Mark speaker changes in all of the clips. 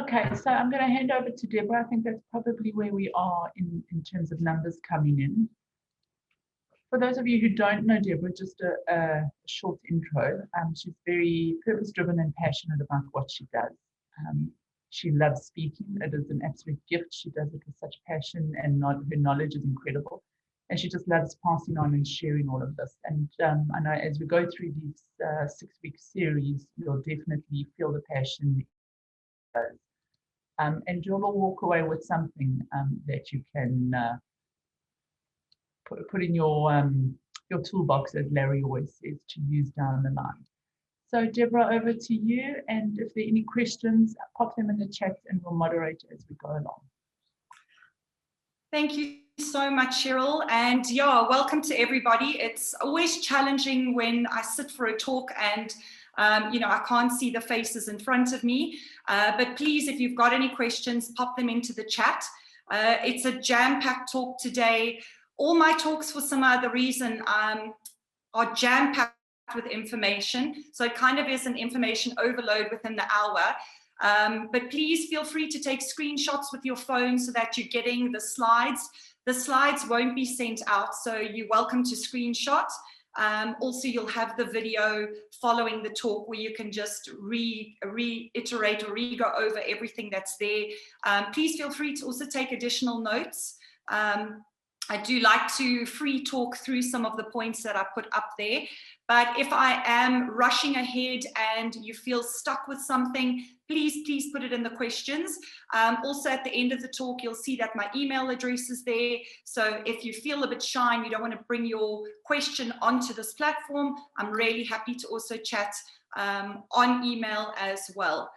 Speaker 1: Okay, so I'm going to hand over to Deborah. I think that's probably where we are in terms of numbers coming in. For those of you who don't know Deborah, just a short intro. She's very purpose-driven and passionate about what she does. She loves speaking. It is an absolute gift. She does it with such passion, and her knowledge is incredible. And she just loves passing on and sharing all of this. And I know as we go through these 6-week series, you'll definitely feel the passion. And you'll walk away with something that you can put in your toolbox, as Larry always says, to use down the line. So Deborah, over to you. And if there are any questions, pop them in the chat and we'll moderate as we go along.
Speaker 2: Thank you so much, Cheryl. And yeah, welcome to everybody. It's always challenging when I sit for a talk and I can't see the faces in front of me. But please, if you've got any questions, pop them into the chat. It's a jam-packed talk today. All my talks, for some other reason, are jam-packed with information. So it kind of is an information overload within the hour. But please feel free to take screenshots with your phone so that you're getting the slides. The slides won't be sent out, so you're welcome to screenshot. Also, you'll have the video following the talk where you can just reiterate or re-go over everything that's there. Please feel free to also take additional notes. I do like to free talk through some of the points that I put up there. But if I am rushing ahead and you feel stuck with something, please put it in the questions. Also, at the end of the talk, you'll see that my email address is there. So if you feel a bit shy and you don't want to bring your question onto this platform, I'm really happy to also chat on email as well.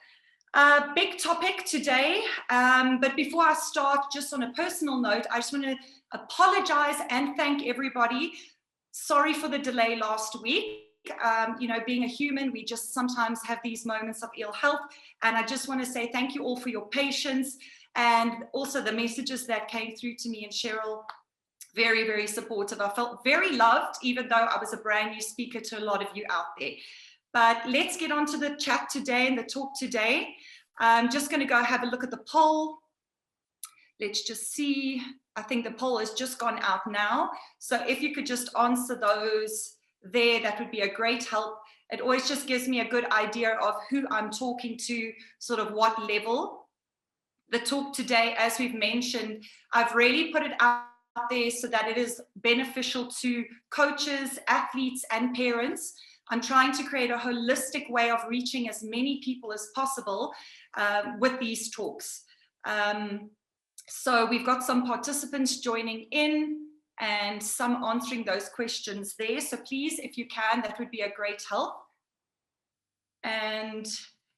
Speaker 2: Big topic today, but before I start, just on a personal note, I just want to apologize and thank everybody. Sorry for the delay last week. Being a human, we just sometimes have these moments of ill health. And I just want to say thank you all for your patience and also the messages that came through to me and Cheryl. Very, very supportive. I felt very loved, even though I was a brand new speaker to a lot of you out there. But let's get on to the chat today and the talk today. I'm just going to go have a look at the poll. Let's just see. I think the poll has just gone out now. So if you could just answer those there, that would be a great help. It always just gives me a good idea of who I'm talking to, sort of what level. The talk today, as we've mentioned, I've really put it out there so that it is beneficial to coaches, athletes, and parents. I'm trying to create a holistic way of reaching as many people as possible with these talks. So we've got some participants joining in and some answering those questions there. So please, if you can, that would be a great help. And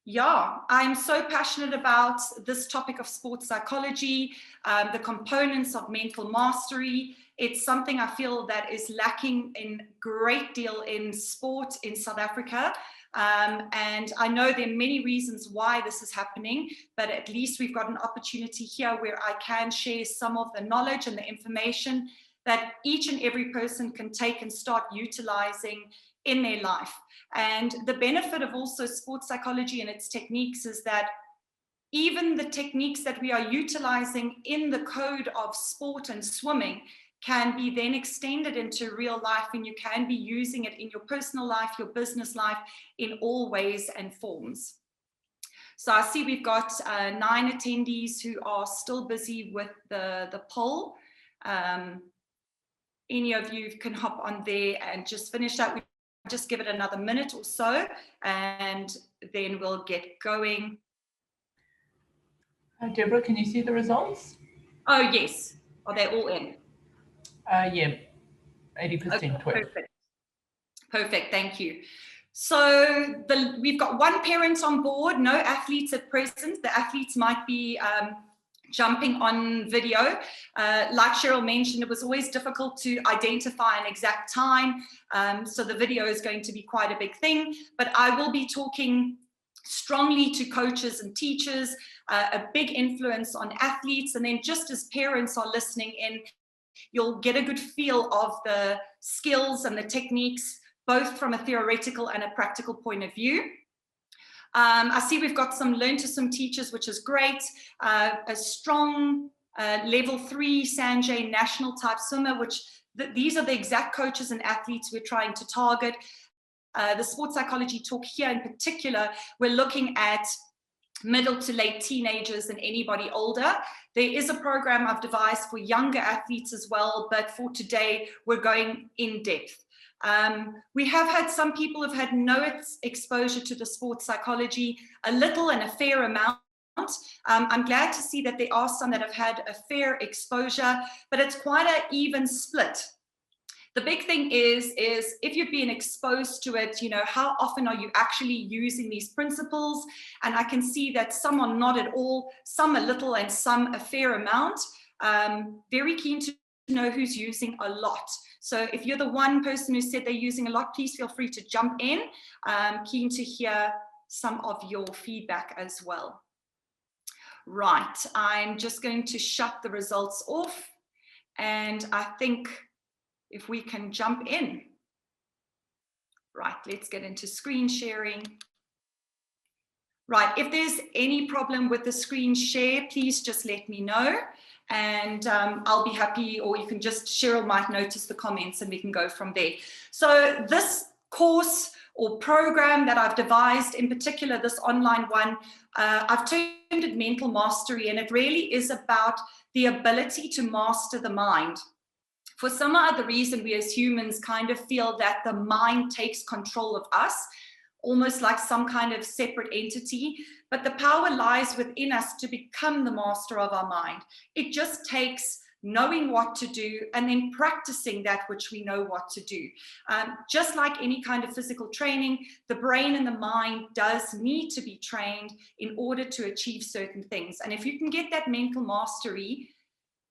Speaker 2: yeah, I'm so passionate about this topic of sports psychology, the components of mental mastery. It's something I feel that is lacking in great deal in sport in South Africa. And I know there are many reasons why this is happening, but at least we've got an opportunity here where I can share some of the knowledge and the information that each and every person can take and start utilizing in their life. And the benefit of also sports psychology and its techniques is that even the techniques that we are utilizing in the code of sport and swimming can be then extended into real life, and you can be using it in your personal life, your business life, in all ways and forms. So I see we've got 9 attendees who are still busy with the poll. Any of you can hop on there and just finish that. We'll just give it another minute or so, and then we'll get going.
Speaker 1: Deborah, can you see the results?
Speaker 2: Oh, yes. Are they all in?
Speaker 1: Yeah, 80%.
Speaker 2: Okay, perfect. Perfect, thank you. So we've got one parent on board, no athletes at present. The athletes might be jumping on video. Like Cheryl mentioned, it was always difficult to identify an exact time. So the video is going to be quite a big thing, but I will be talking strongly to coaches and teachers, a big influence on athletes. And then just as parents are listening in, you'll get a good feel of the skills and the techniques, both from a theoretical and a practical point of view. I see we've got some Learn to Swim teachers, which is great. A strong level 3 Sanjay national type swimmer, which these are the exact coaches and athletes we're trying to target. The sports psychology talk here in particular, we're looking at middle to late teenagers and anybody older. There is a program I've devised for younger athletes as well, but for today, we're going in depth. We have had some people who've had no exposure to the sports psychology, a little and a fair amount. I'm glad to see that there are some that have had a fair exposure, but it's quite an even split. The big thing is if you've been exposed to it, you know, how often are you actually using these principles? And I can see that some are not at all, some a little, and some a fair amount. Very keen to know who's using a lot. So if you're the one person who said they're using a lot, please feel free to jump in. Keen to hear some of your feedback as well. Right, I'm just going to shut the results off, and I think if we can jump in. Right, let's get into screen sharing. Right, if there's any problem with the screen share, please just let me know, and I'll be happy, or you can just, Cheryl might notice the comments and we can go from there. So this course or program that I've devised, in particular this online one, I've termed it Mental Mastery, and it really is about the ability to master the mind. For some other reason, we as humans kind of feel that the mind takes control of us, almost like some kind of separate entity, but the power lies within us to become the master of our mind. It just takes knowing what to do and then practicing that which we know what to do. Just like any kind of physical training, the brain and the mind does need to be trained in order to achieve certain things. And if you can get that mental mastery,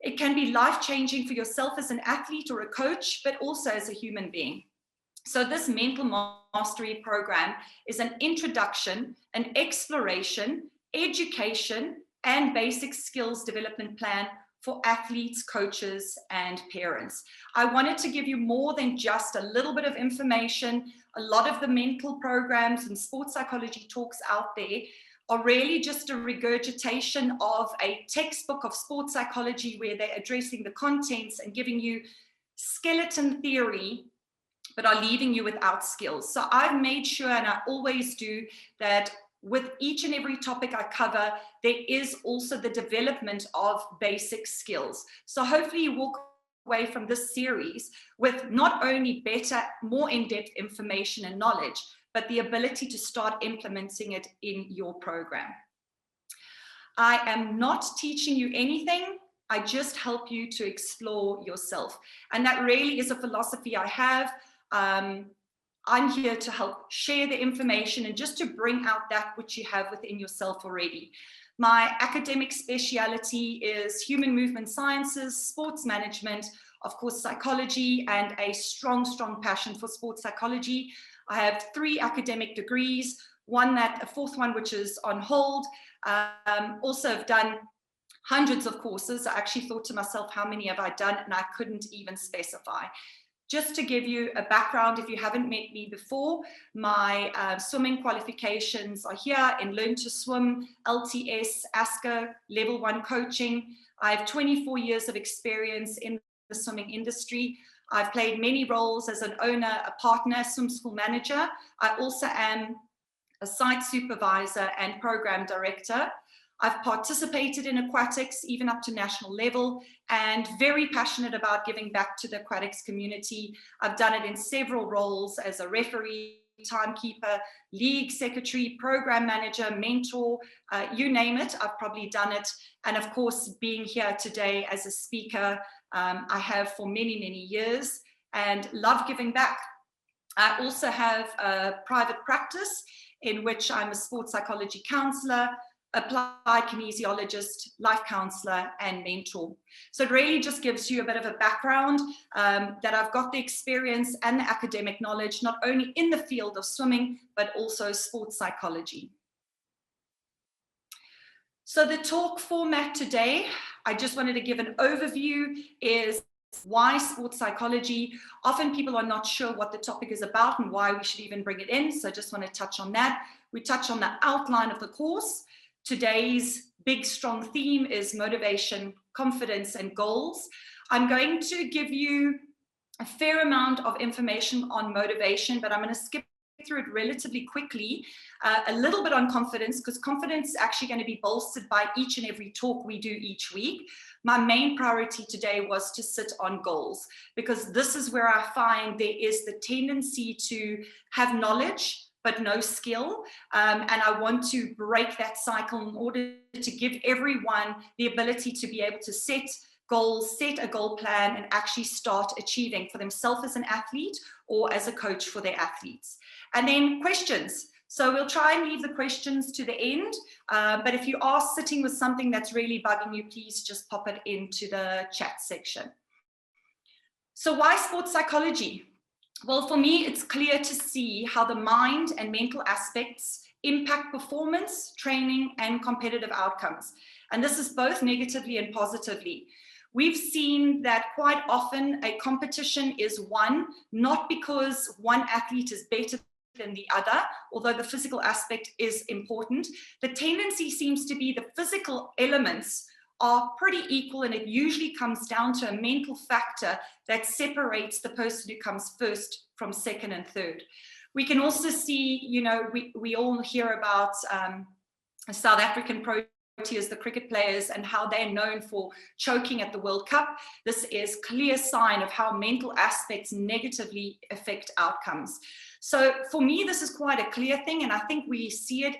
Speaker 2: it can be life-changing for yourself as an athlete or a coach, but also as a human being. So this mental mastery program is an introduction, an exploration, education, and basic skills development plan for athletes, coaches, and parents. I wanted to give you more than just a little bit of information. A lot of the mental programs and sports psychology talks out there are really just a regurgitation of a textbook of sports psychology where they're addressing the contents and giving you skeleton theory, but are leaving you without skills. So I've made sure, and I always do, that with each and every topic I cover, there is also the development of basic skills. So hopefully you walk away from this series with not only better, more in-depth information and knowledge, but the ability to start implementing it in your program. I am not teaching you anything. I just help you to explore yourself. And that really is a philosophy I have. I'm here to help share the information and just to bring out that which you have within yourself already. My academic speciality is human movement sciences, sports management, of course, psychology, and a strong, strong passion for sports psychology. I have 3 academic degrees, a fourth one which is on hold. Also have done hundreds of courses. I actually thought to myself, how many have I done? And I couldn't even specify. Just to give you a background, if you haven't met me before, my swimming qualifications are here in Learn to Swim, LTS, ASCA, Level 1 coaching. I have 24 years of experience in the swimming industry. I've played many roles as an owner, a partner, swim school manager. I also am a site supervisor and program director. I've participated in aquatics, even up to national level, and very passionate about giving back to the aquatics community. I've done it in several roles as a referee, timekeeper, league secretary, program manager, mentor, you name it, I've probably done it. And of course, being here today as a speaker, I have for many, many years and love giving back. I also have a private practice in which I'm a sports psychology counselor, applied kinesiologist, life counselor, and mentor. So it really just gives you a bit of a background that I've got the experience and the academic knowledge, not only in the field of swimming, but also sports psychology. So the talk format today, I just wanted to give an overview, is why sports psychology. Often people are not sure what the topic is about and why we should even bring it in. So I just want to touch on that. We touch on the outline of the course. Today's big, strong theme is motivation, confidence, and goals. I'm going to give you a fair amount of information on motivation, but I'm going to skip through it relatively quickly, a little bit on confidence, because confidence is actually going to be bolstered by each and every talk we do each week. My main priority today was to sit on goals, because this is where I find there is the tendency to have knowledge but no skill, and I want to break that cycle in order to give everyone the ability to be able to set goals, set a goal plan, and actually start achieving for themselves as an athlete or as a coach for their athletes. And then questions. So we'll try and leave the questions to the end, but if you are sitting with something that's really bugging you, please just pop it into the chat section. So why sports psychology? Well, for me, it's clear to see how the mind and mental aspects impact performance, training, and competitive outcomes. And this is both negatively and positively. We've seen that quite often a competition is won, not because one athlete is better than the other, although the physical aspect is important. The tendency seems to be the physical elements are pretty equal, and it usually comes down to a mental factor that separates the person who comes first from second and third. We can also see, you know, we all hear about South African Proteas, the cricket players, and how they're known for choking at the World Cup. This is a clear sign of how mental aspects negatively affect outcomes. So for me, this is quite a clear thing, and I think we see it,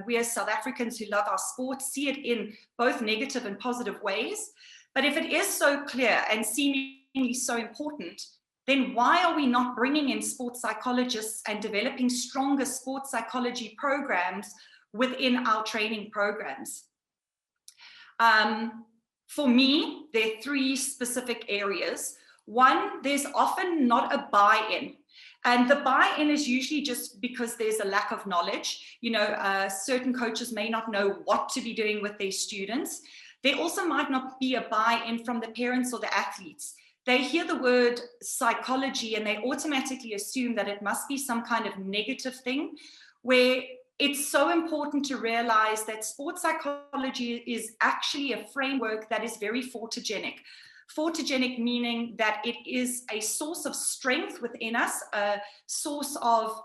Speaker 2: we as South Africans who love our sport, see it in both negative and positive ways. But if it is so clear and seemingly so important, then why are we not bringing in sports psychologists and developing stronger sports psychology programs within our training programs? For me, there are three specific areas. One, there's often not a buy-in. And the buy-in is usually just because there's a lack of knowledge. You know, certain coaches may not know what to be doing with their students. There also might not be a buy-in from the parents or the athletes. They hear the word psychology and they automatically assume that it must be some kind of negative thing, where it's so important to realize that sports psychology is actually a framework that is very photogenic. Photogenic meaning that it is a source of strength within us, a source of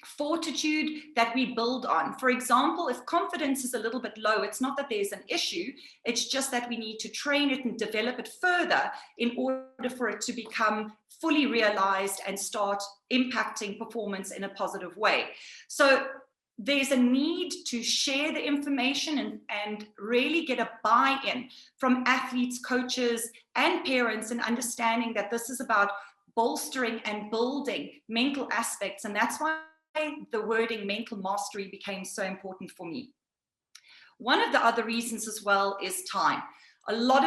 Speaker 2: fortitude that we build on. For example, if confidence is a little bit low, it's not that there's an issue, it's just that we need to train it and develop it further in order for it to become fully realized and start impacting performance in a positive way. So there's a need to share the information and really get a buy-in from athletes, coaches, and parents, and understanding that this is about bolstering and building mental aspects. And that's why the wording mental mastery became so important for me. One of the other reasons as well is time. A lot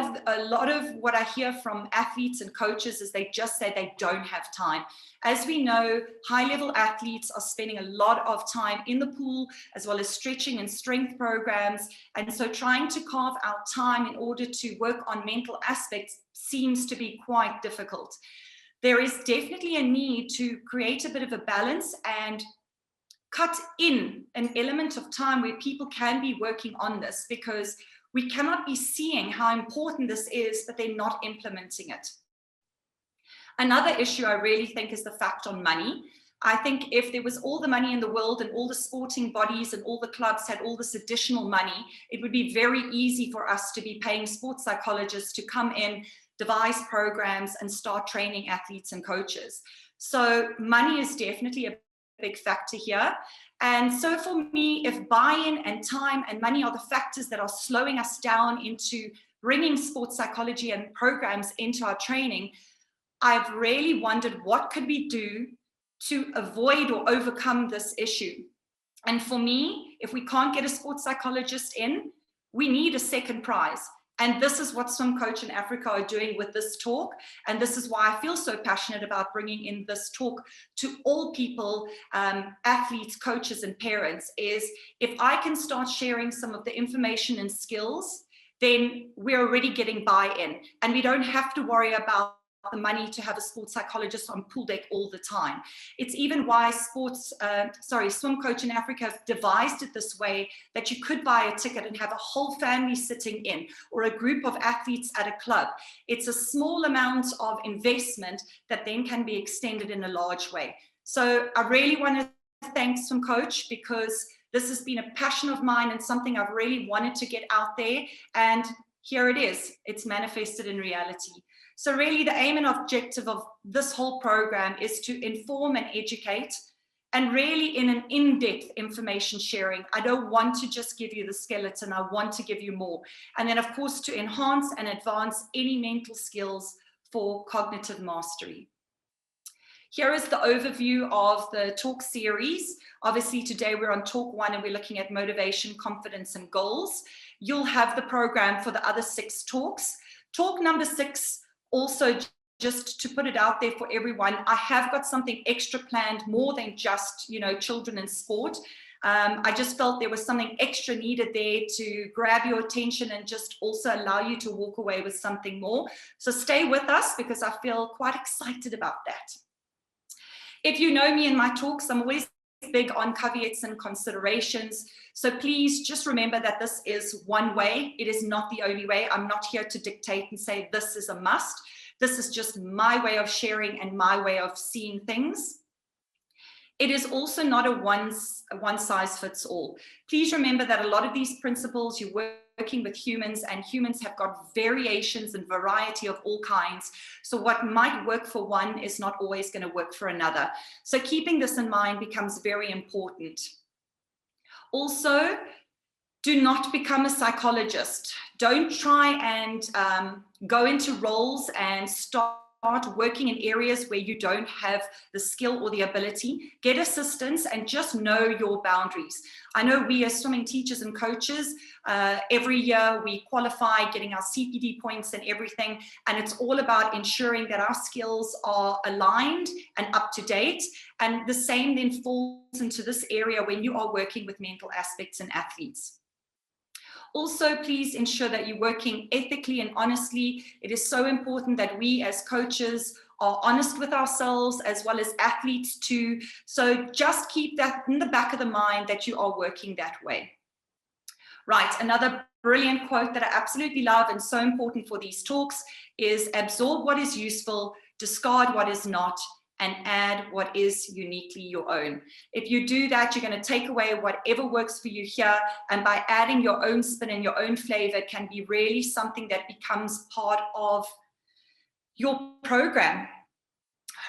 Speaker 2: of what I hear from athletes and coaches is they just say they don't have time. As we know, high-level athletes are spending a lot of time in the pool, as well as stretching and strength programs. And so trying to carve out time in order to work on mental aspects seems to be quite difficult. There is definitely a need to create a bit of a balance and cut in an element of time where people can be working on this, because we cannot be seeing how important this is, but they're not implementing it. Another issue I really think is the fact on money. I think if there was all the money in the world and all the sporting bodies and all the clubs had all this additional money, it would be very easy for us to be paying sports psychologists to come in, devise programs, and start training athletes and coaches. So money is definitely a big factor here. And so for me, if buy-in and time and money are the factors that are slowing us down into bringing sports psychology and programs into our training, I've really wondered what could we do to avoid or overcome this issue. And for me, if we can't get a sports psychologist in, we need a second prize. And this is what Swim Coach in Africa are doing with this talk. And this is why I feel so passionate about bringing in this talk to all people, athletes, coaches, and parents, is if I can start sharing some of the information and skills, then we're already getting buy-in. And we don't have to worry about the money to have a sports psychologist on pool deck all the time. It's even why Swim Coach in Africa have devised it this way, that you could buy a ticket and have a whole family sitting in, or a group of athletes at a club. It's a small amount of investment that then can be extended in a large way. So I really want to thank Swim Coach, because this has been a passion of mine and something I've really wanted to get out there. And here it is, it's manifested in reality. So really the aim and objective of this whole program is to inform and educate, and really in an in-depth information sharing. I don't want to just give you the skeleton, I want to give you more. And then of course to enhance and advance any mental skills for cognitive mastery. Here is the overview of the talk series. Obviously today we're on talk 1 and we're looking at motivation, confidence and goals. You'll have the program for the other 6 talks. Talk number 6, also just to put it out there for everyone, I have got something extra planned, more than just, you know, children and sport. I just felt there was something extra needed there to grab your attention and just also allow you to walk away with something more. So stay with us, because I feel quite excited about that. If you know me in my talks, I'm always big on caveats and considerations. So please just remember that this is one way. It is not the only way. I'm not here to dictate and say this is a must. This is just my way of sharing and my way of seeing things. It is also not a one size fits all. Please remember that a lot of these principles, you're working with humans, and humans have got variations and variety of all kinds. So what might work for one is not always going to work for another. So keeping this in mind becomes very important. Also, do not become a psychologist. Don't try and go into roles and start working in areas where you don't have the skill or the ability. Get assistance and just know your boundaries. I know we as swimming teachers and coaches, every year we qualify, getting our CPD points and everything, and it's all about ensuring that our skills are aligned and up to date. And the same then falls into this area when you are working with mental aspects and athletes. Also, please ensure that you're working ethically and honestly. It is so important that we as coaches are honest with ourselves as well as athletes too. So just keep that in the back of the mind that you are working that way. Right, another brilliant quote that I absolutely love and so important for these talks is absorb what is useful, discard what is not, and add what is uniquely your own. If you do that, you're going to take away whatever works for you here, and by adding your own spin and your own flavor, it can be really something that becomes part of your program.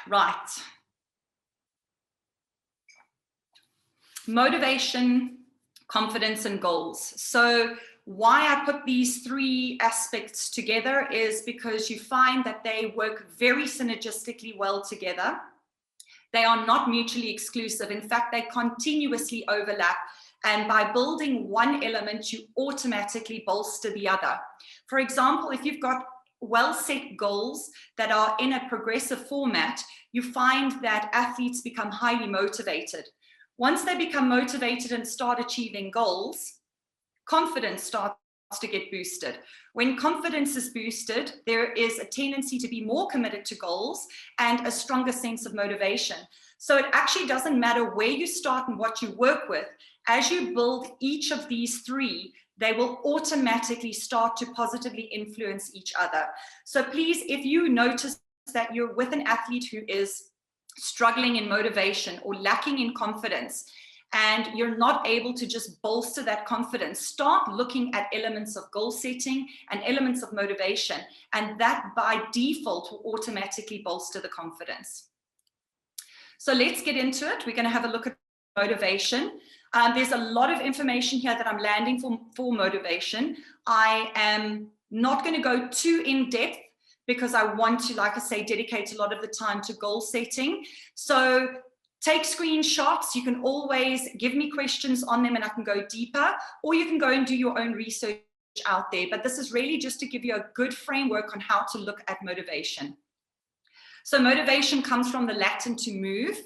Speaker 2: Right. Motivation, confidence, and goals. So why I put these 3 aspects together is because you find that they work very synergistically well together. They are not mutually exclusive. In fact, they continuously overlap. And by building one element, you automatically bolster the other. For example, if you've got well-set goals that are in a progressive format, you find that athletes become highly motivated. Once they become motivated and start achieving goals, confidence starts to get boosted. When confidence is boosted, there is a tendency to be more committed to goals and a stronger sense of motivation. So it actually doesn't matter where you start and what you work with. As you build each of these 3, they will automatically start to positively influence each other. So please, if you notice that you're with an athlete who is struggling in motivation or lacking in confidence, and you're not able to just bolster that confidence, start looking at elements of goal setting and elements of motivation, and that by default will automatically bolster the confidence. So let's get into it. We're going to have a look at motivation. There's a lot of information here that I'm landing for motivation. I am not going to go too in depth because I want to, like I say, dedicate a lot of the time to goal setting. So take screenshots. You can always give me questions on them and I can go deeper, or you can go and do your own research out there. But this is really just to give you a good framework on how to look at motivation. So motivation comes from the Latin to move,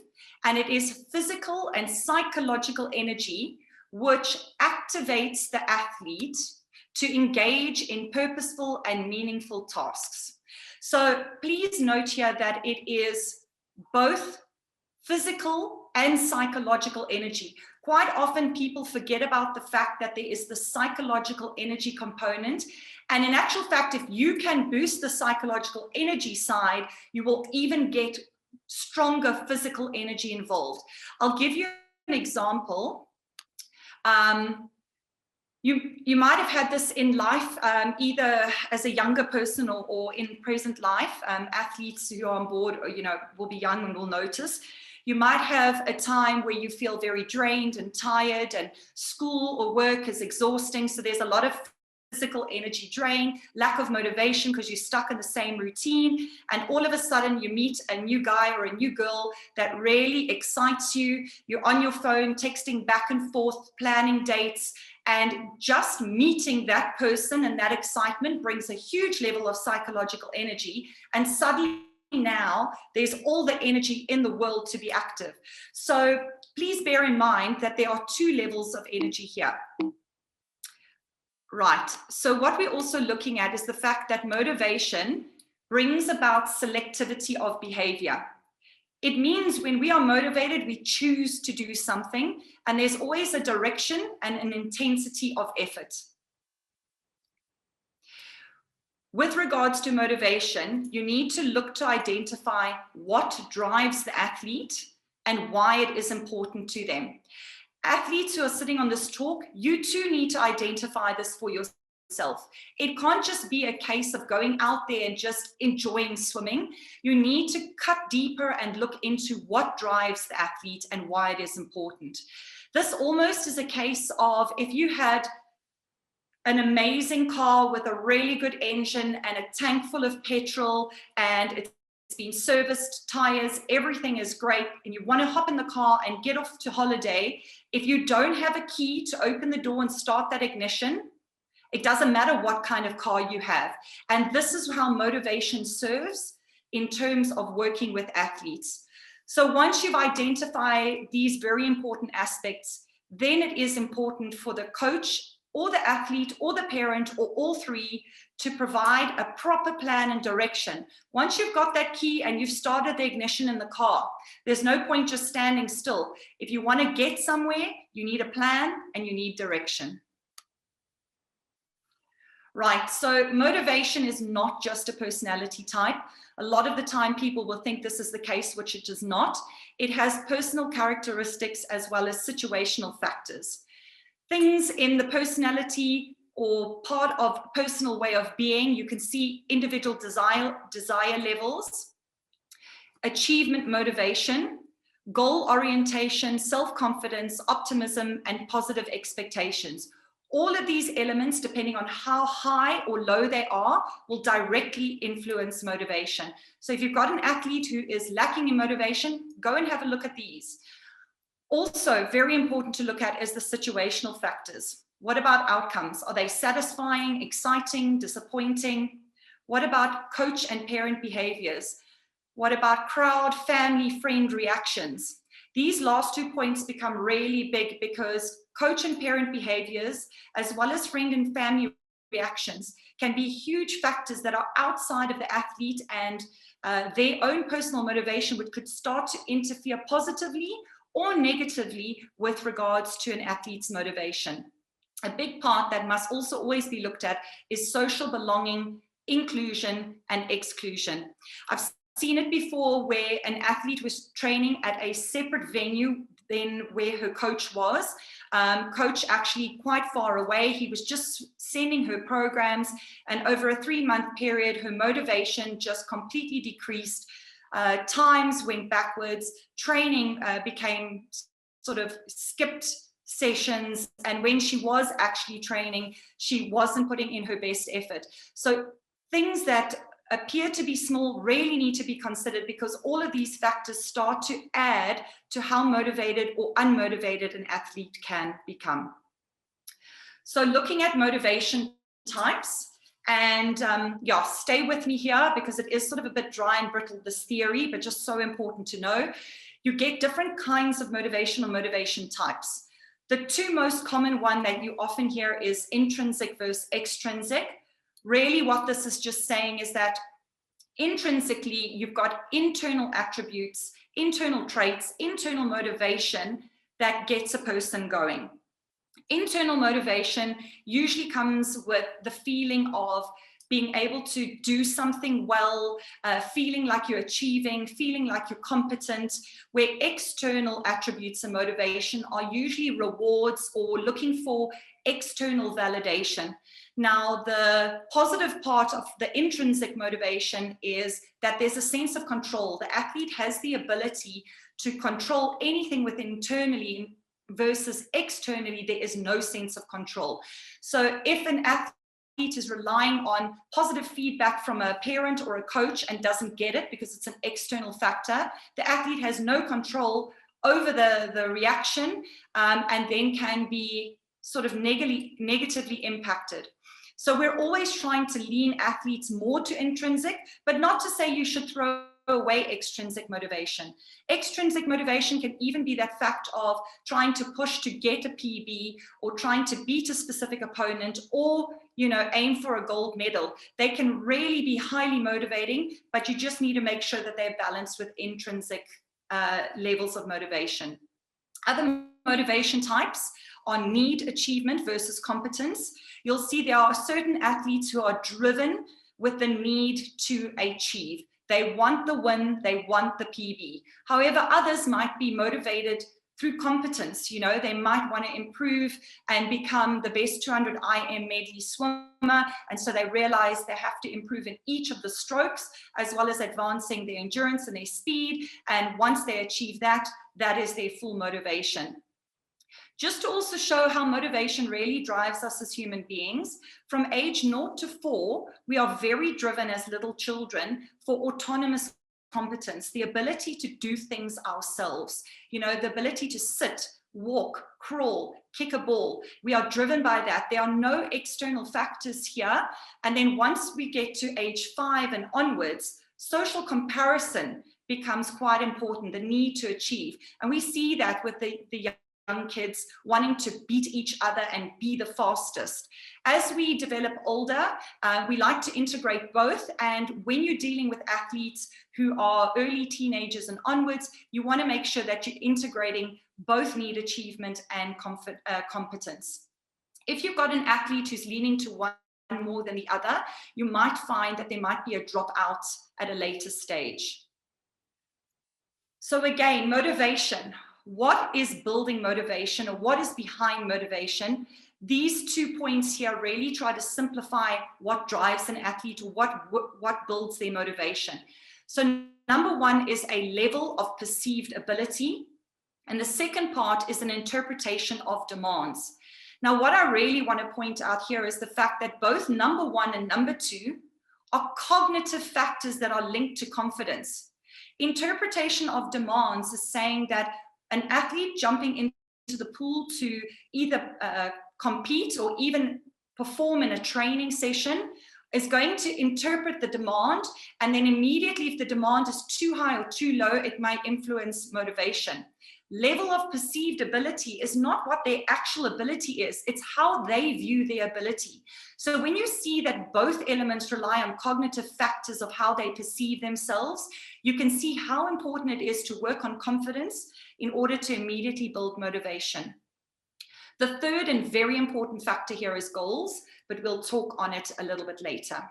Speaker 2: and it is physical and psychological energy which activates the athlete to engage in purposeful and meaningful tasks. So please note here that it is both physical and psychological energy. Quite often people forget about the fact that there is the psychological energy component. And in actual fact, if you can boost the psychological energy side, you will even get stronger physical energy involved. I'll give you an example. You might have had this in life, either as a younger person or in present life. Athletes who are on board, will be young and will notice. You might have a time where you feel very drained and tired, and school or work is exhausting. So there's a lot of physical energy drain, lack of motivation because you're stuck in the same routine. And all of a sudden you meet a new guy or a new girl that really excites you. You're on your phone, texting back and forth, planning dates, and just meeting that person and that excitement brings a huge level of psychological energy. And suddenly now there's all the energy in the world to be active. So please bear in mind that there are two levels of energy here. Right, so what we're also looking at is the fact that motivation brings about selectivity of behavior. It means when we are motivated, we choose to do something, and there's always a direction and an intensity of effort. With regards to motivation, you need to look to identify what drives the athlete and why it is important to them. Athletes who are sitting on this talk, you too need to identify this for yourself. It can't just be a case of going out there and just enjoying swimming. You need to cut deeper and look into what drives the athlete and why it is important. This almost is a case of if you had an amazing car with a really good engine and a tank full of petrol, and it's been serviced, tires, everything is great, and you want to hop in the car and get off to holiday. If you don't have a key to open the door and start that ignition, it doesn't matter what kind of car you have. And this is how motivation serves in terms of working with athletes. So once you've identified these very important aspects, then it is important for the coach or the athlete or the parent or all three to provide a proper plan and direction. Once you've got that key and you've started the ignition in the car, there's no point just standing still. If you want to get somewhere, you need a plan and you need direction. Right, so motivation is not just a personality type. A lot of the time people will think this is the case, which it is not. It has personal characteristics as well as situational factors. Things in the personality or part of personal way of being, you can see individual desire levels, achievement motivation, goal orientation, self-confidence, optimism, and positive expectations. All of these elements, depending on how high or low they are, will directly influence motivation. So if you've got an athlete who is lacking in motivation, go and have a look at these. Also, very important to look at is the situational factors. What about outcomes? Are they satisfying, exciting, disappointing? What about coach and parent behaviors? What about crowd, family, friend reactions? These last 2 points become really big because coach and parent behaviors, as well as friend and family reactions, can be huge factors that are outside of the athlete and their own personal motivation, which could start to interfere positively or negatively with regards to an athlete's motivation. A big part that must also always be looked at is social belonging, inclusion, and exclusion. I've seen it before where an athlete was training at a separate venue than where her coach was. Coach actually quite far away. He was just sending her programs, and over a 3-month period, her motivation just completely decreased. Times went backwards, training became sort of skipped sessions, and when she was actually training, she wasn't putting in her best effort. So things that appear to be small really need to be considered because all of these factors start to add to how motivated or unmotivated an athlete can become. So looking at motivation types, and yeah, stay with me here because it is sort of a bit dry and brittle, this theory, but just so important to know. You get different kinds of motivation or motivation types. The two most common one that you often hear is intrinsic versus extrinsic. Really what this is just saying is that Intrinsically, you've got internal attributes, internal traits, internal motivation that gets a person going. Internal motivation usually comes with the feeling of being able to do something well, feeling like you're achieving, feeling like you're competent, where external attributes and motivation are usually rewards or looking for external validation. Now, the positive part of the intrinsic motivation is that there's a sense of control. The athlete has the ability to control anything within internally versus externally, there is no sense of control. So if an athlete is relying on positive feedback from a parent or a coach and doesn't get it because it's an external factor, the athlete has no control over the reaction, and then can be sort of negatively impacted. So we're always trying to lean athletes more to intrinsic, but not to say you should throw away extrinsic motivation. Extrinsic motivation can even be that fact of trying to push to get a PB, or trying to beat a specific opponent, or aim for a gold medal. They can really be highly motivating, but you just need to make sure that they're balanced with intrinsic levels of motivation. Other motivation types are need achievement versus competence. You'll see there are certain athletes who are driven with the need to achieve. They want the win, they want the PB. However, others might be motivated through competence. They might want to improve and become the best 200 IM medley swimmer. And so they realize they have to improve in each of the strokes, as well as advancing their endurance and their speed. And once they achieve that, that is their full motivation. Just to also show how motivation really drives us as human beings, from age 0 to 4, we are very driven as little children for autonomous competence, the ability to do things ourselves, the ability to sit, walk, crawl, kick a ball. We are driven by that. There are no external factors here. And then once we get to age 5 and onwards, social comparison becomes quite important, the need to achieve. And we see that with the young kids wanting to beat each other and be the fastest. As we develop older, we like to integrate both. And when you're dealing with athletes who are early teenagers and onwards, you want to make sure that you're integrating both need achievement and competence. If you've got an athlete who's leaning to one more than the other, you might find that there might be a dropout at a later stage. So again, motivation. What is building motivation, or what is behind motivation? These 2 points here really try to simplify what drives an athlete, or what builds their motivation. So number 1 is a level of perceived ability. And the second part is an interpretation of demands. Now, what I really want to point out here is the fact that both number 1 and number 2 are cognitive factors that are linked to confidence. Interpretation of demands is saying that an athlete jumping into the pool to either compete or even perform in a training session is going to interpret the demand, and then immediately, if the demand is too high or too low, it might influence motivation. Level of perceived ability is not what their actual ability is, it's how they view their ability. So when you see that both elements rely on cognitive factors of how they perceive themselves, you can see how important it is to work on confidence in order to immediately build motivation. The third and very important factor here is goals, but we'll talk on it a little bit later.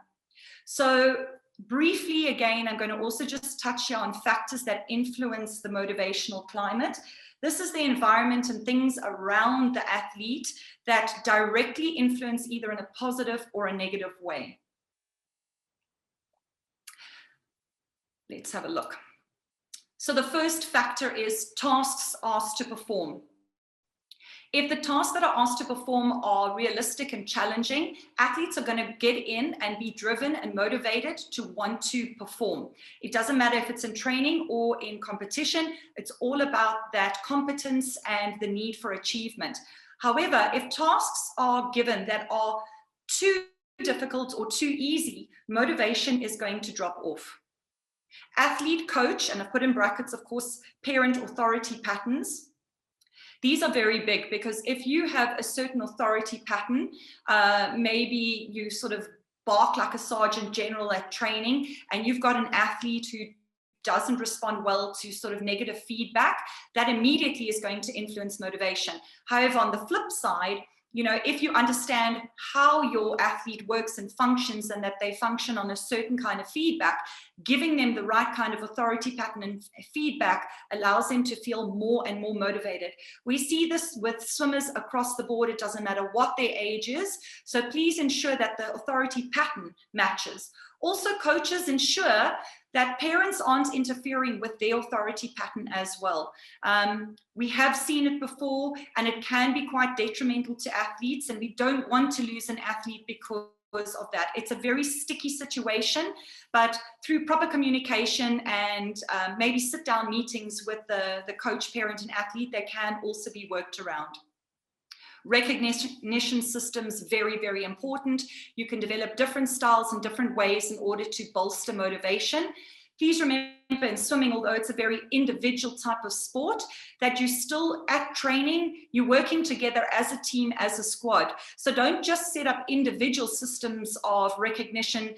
Speaker 2: So briefly, again, I'm going to also just touch here on factors that influence the motivational climate. This is the environment and things around the athlete that directly influence either in a positive or a negative way. Let's have a look. So the first factor is tasks asked to perform. If the tasks that are asked to perform are realistic and challenging, athletes are going to get in and be driven and motivated to want to perform. It doesn't matter if it's in training or in competition, it's all about that competence and the need for achievement. However, if tasks are given that are too difficult or too easy, motivation is going to drop off. Athlete, coach, and I've put in brackets, of course, parent authority patterns. These are very big, because if you have a certain authority pattern, maybe you sort of bark like a sergeant general at training, and you've got an athlete who doesn't respond well to sort of negative feedback, that immediately is going to influence motivation. However, on the flip side, you know, if you understand how your athlete works and functions, and that they function on a certain kind of feedback, giving them the right kind of authority pattern and feedback allows them to feel more and more motivated. We see this with swimmers across the board. It doesn't matter what their age is. So please ensure that the authority pattern matches. Also, coaches, ensure that parents aren't interfering with their authority pattern as well. We have seen it before, and it can be quite detrimental to athletes, and we don't want to lose an athlete because of that. It's a very sticky situation, but through proper communication and maybe sit-down meetings with the coach, parent, and athlete, they can also be worked around. Recognition systems, very, very important. You can develop different styles and different ways in order to bolster motivation. Please remember, in swimming, although it's a very individual type of sport, that you still at training, you're working together as a team, as a squad. So don't just set up individual systems of recognition.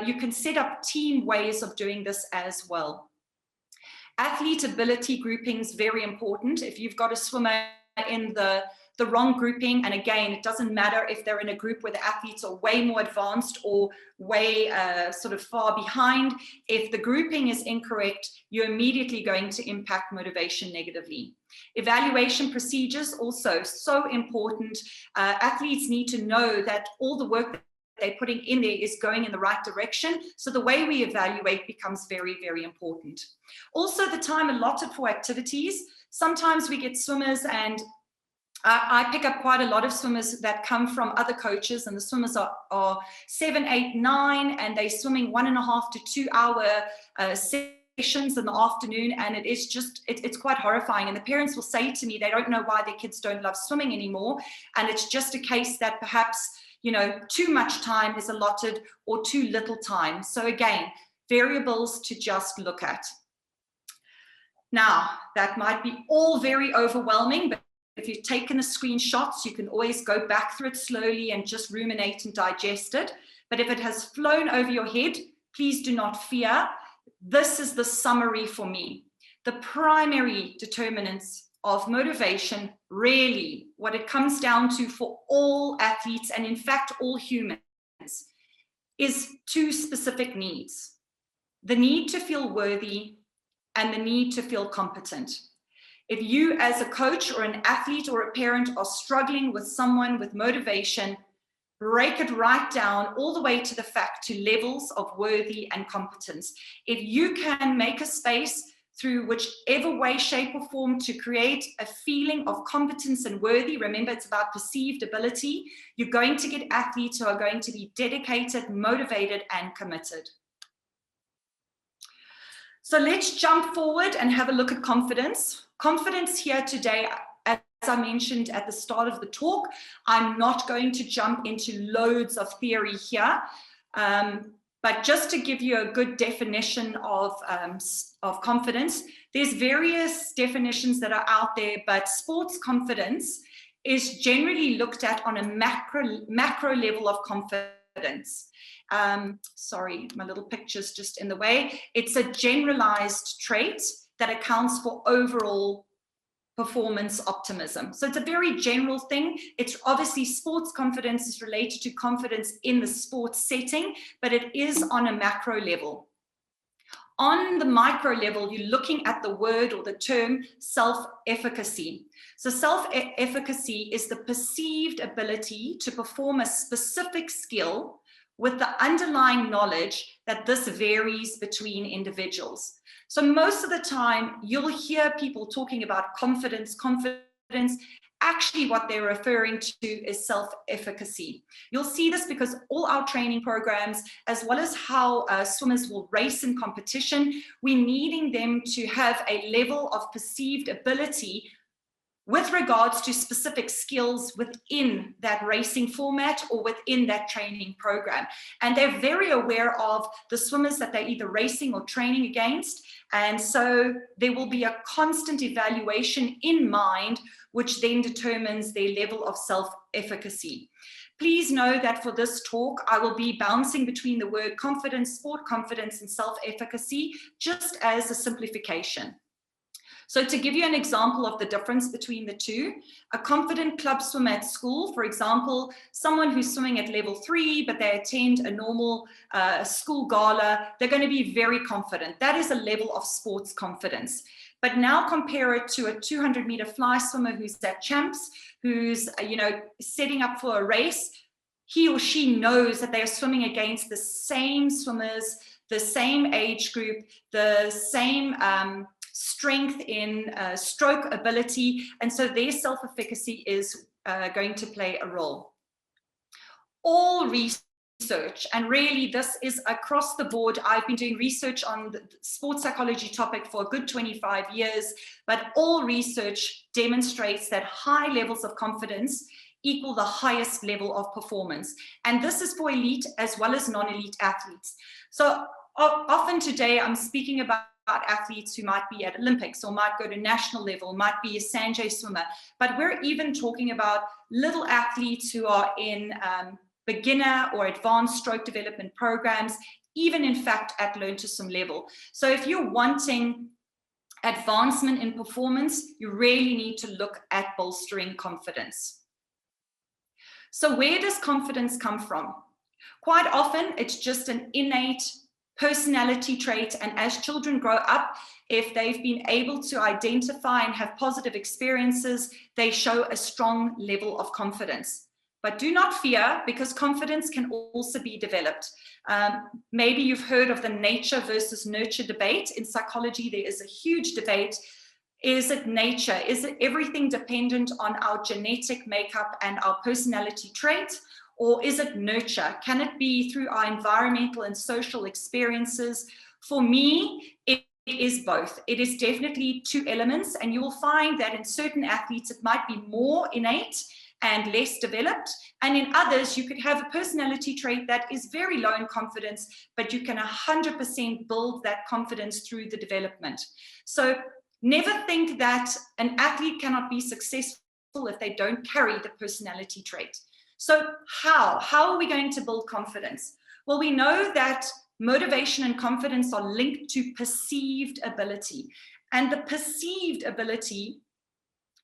Speaker 2: You can set up team ways of doing this as well. Athlete ability groupings, very important. If you've got a swimmer in the wrong grouping, and again, it doesn't matter if they're in a group where the athletes are way more advanced or way sort of far behind. If the grouping is incorrect, you're immediately going to impact motivation negatively. Evaluation procedures, also so important. Athletes need to know that all the work that they're putting in there is going in the right direction. So the way we evaluate becomes very, very important. Also, the time allotted for activities. Sometimes we get swimmers, and I pick up quite a lot of swimmers that come from other coaches, and the swimmers are 7, 8, 9, and they're swimming 1.5 to 2 hour sessions in the afternoon, and it is just, it's quite horrifying. And the parents will say to me, they don't know why their kids don't love swimming anymore, and it's just a case that perhaps, you know, too much time is allotted or too little time. So again, variables to just look at. Now, that might be all very overwhelming, but if you've taken the screenshots, you can always go back through it slowly and just ruminate and digest it. But if it has flown over your head, please do not fear. This is the summary for me. The primary determinants of motivation, really, what it comes down to for all athletes, and in fact, all humans, is 2 specific needs: the need to feel worthy and the need to feel competent. If you as a coach or an athlete or a parent are struggling with someone with motivation, break it right down all the way to the fact to levels of worthy and competence. If you can make a space through whichever way, shape, or form to create a feeling of competence and worthy, remember it's about perceived ability, you're going to get athletes who are going to be dedicated, motivated, and committed. So let's jump forward and have a look at confidence. Confidence here today, as I mentioned at the start of the talk, I'm not going to jump into loads of theory here, but just to give you a good definition of confidence, there's various definitions that are out there, but sports confidence is generally looked at on a macro level of confidence. Sorry, my little picture's just in the way. It's a generalized trait that accounts for overall performance optimism. So it's a very general thing. It's obviously, sports confidence is related to confidence in the sports setting, but it is on a macro level. On the micro level, you're looking at the word or the term self-efficacy. So self-efficacy is the perceived ability to perform a specific skill with the underlying knowledge that this varies between individuals. So most of the time, you'll hear people talking about confidence. Actually, what they're referring to is self-efficacy. You'll see this because all our training programs, as well as how swimmers will race in competition, we're needing them to have a level of perceived ability with regards to specific skills within that racing format or within that training program. And they're very aware of the swimmers that they're either racing or training against. And so there will be a constant evaluation in mind, which then determines their level of self-efficacy. Please know that for this talk, I will be bouncing between the word confidence, sport confidence, and self-efficacy, just as a simplification. So to give you an example of the difference between the two, a confident club swimmer at school, for example, someone who's swimming at level 3, but they attend a normal school gala, they're going to be very confident. That is a level of sports confidence. But now compare it to a 200-meter fly swimmer who's at champs, who's, setting up for a race. He or she knows that they are swimming against the same swimmers, the same age group, the same strength in stroke ability, and so their self-efficacy is going to play a role. All research, and really this is across the board, I've been doing research on the sports psychology topic for a good 25 years, but all research demonstrates that high levels of confidence equal the highest level of performance. And this is for elite as well as non-elite athletes. So often today I'm speaking about athletes who might be at Olympics or might go to national level, might be a Sanjay swimmer, but we're even talking about little athletes who are in beginner or advanced stroke development programs, even in fact at learn to swim level. So if you're wanting advancement in performance, you really need to look at bolstering confidence. So where does confidence come from? Quite often it's just an innate personality trait, and as children grow up, if they've been able to identify and have positive experiences, they show a strong level of confidence. But do not fear, because confidence can also be developed. Maybe you've heard of the nature versus nurture debate. In psychology, there is a huge debate. Is it nature? Is it everything dependent on our genetic makeup and our personality trait? Or is it nurture? Can it be through our environmental and social experiences? For me, it is both. It is definitely two elements, and you will find that in certain athletes, it might be more innate and less developed. And in others, you could have a personality trait that is very low in confidence, but you can 100% build that confidence through the development. So never think that an athlete cannot be successful if they don't carry the personality trait. So how are we going to build confidence? Well, we know that motivation and confidence are linked to perceived ability. And the perceived ability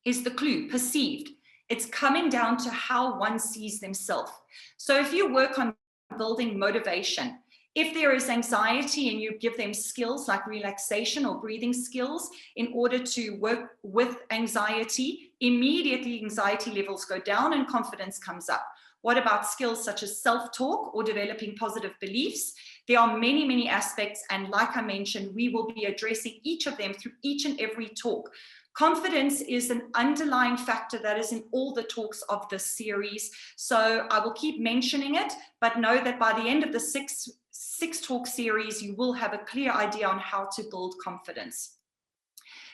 Speaker 2: is the clue, perceived. It's coming down to how one sees themselves. So if you work on building motivation, if there is anxiety and you give them skills like relaxation or breathing skills in order to work with anxiety, immediately anxiety levels go down and confidence comes up. What about skills such as self-talk or developing positive beliefs? There are many, many aspects, and like I mentioned, we will be addressing each of them through each and every talk. Confidence is an underlying factor that is in all the talks of this series. So I will keep mentioning it, but know that by the end of the six talk series, you will have a clear idea on how to build confidence.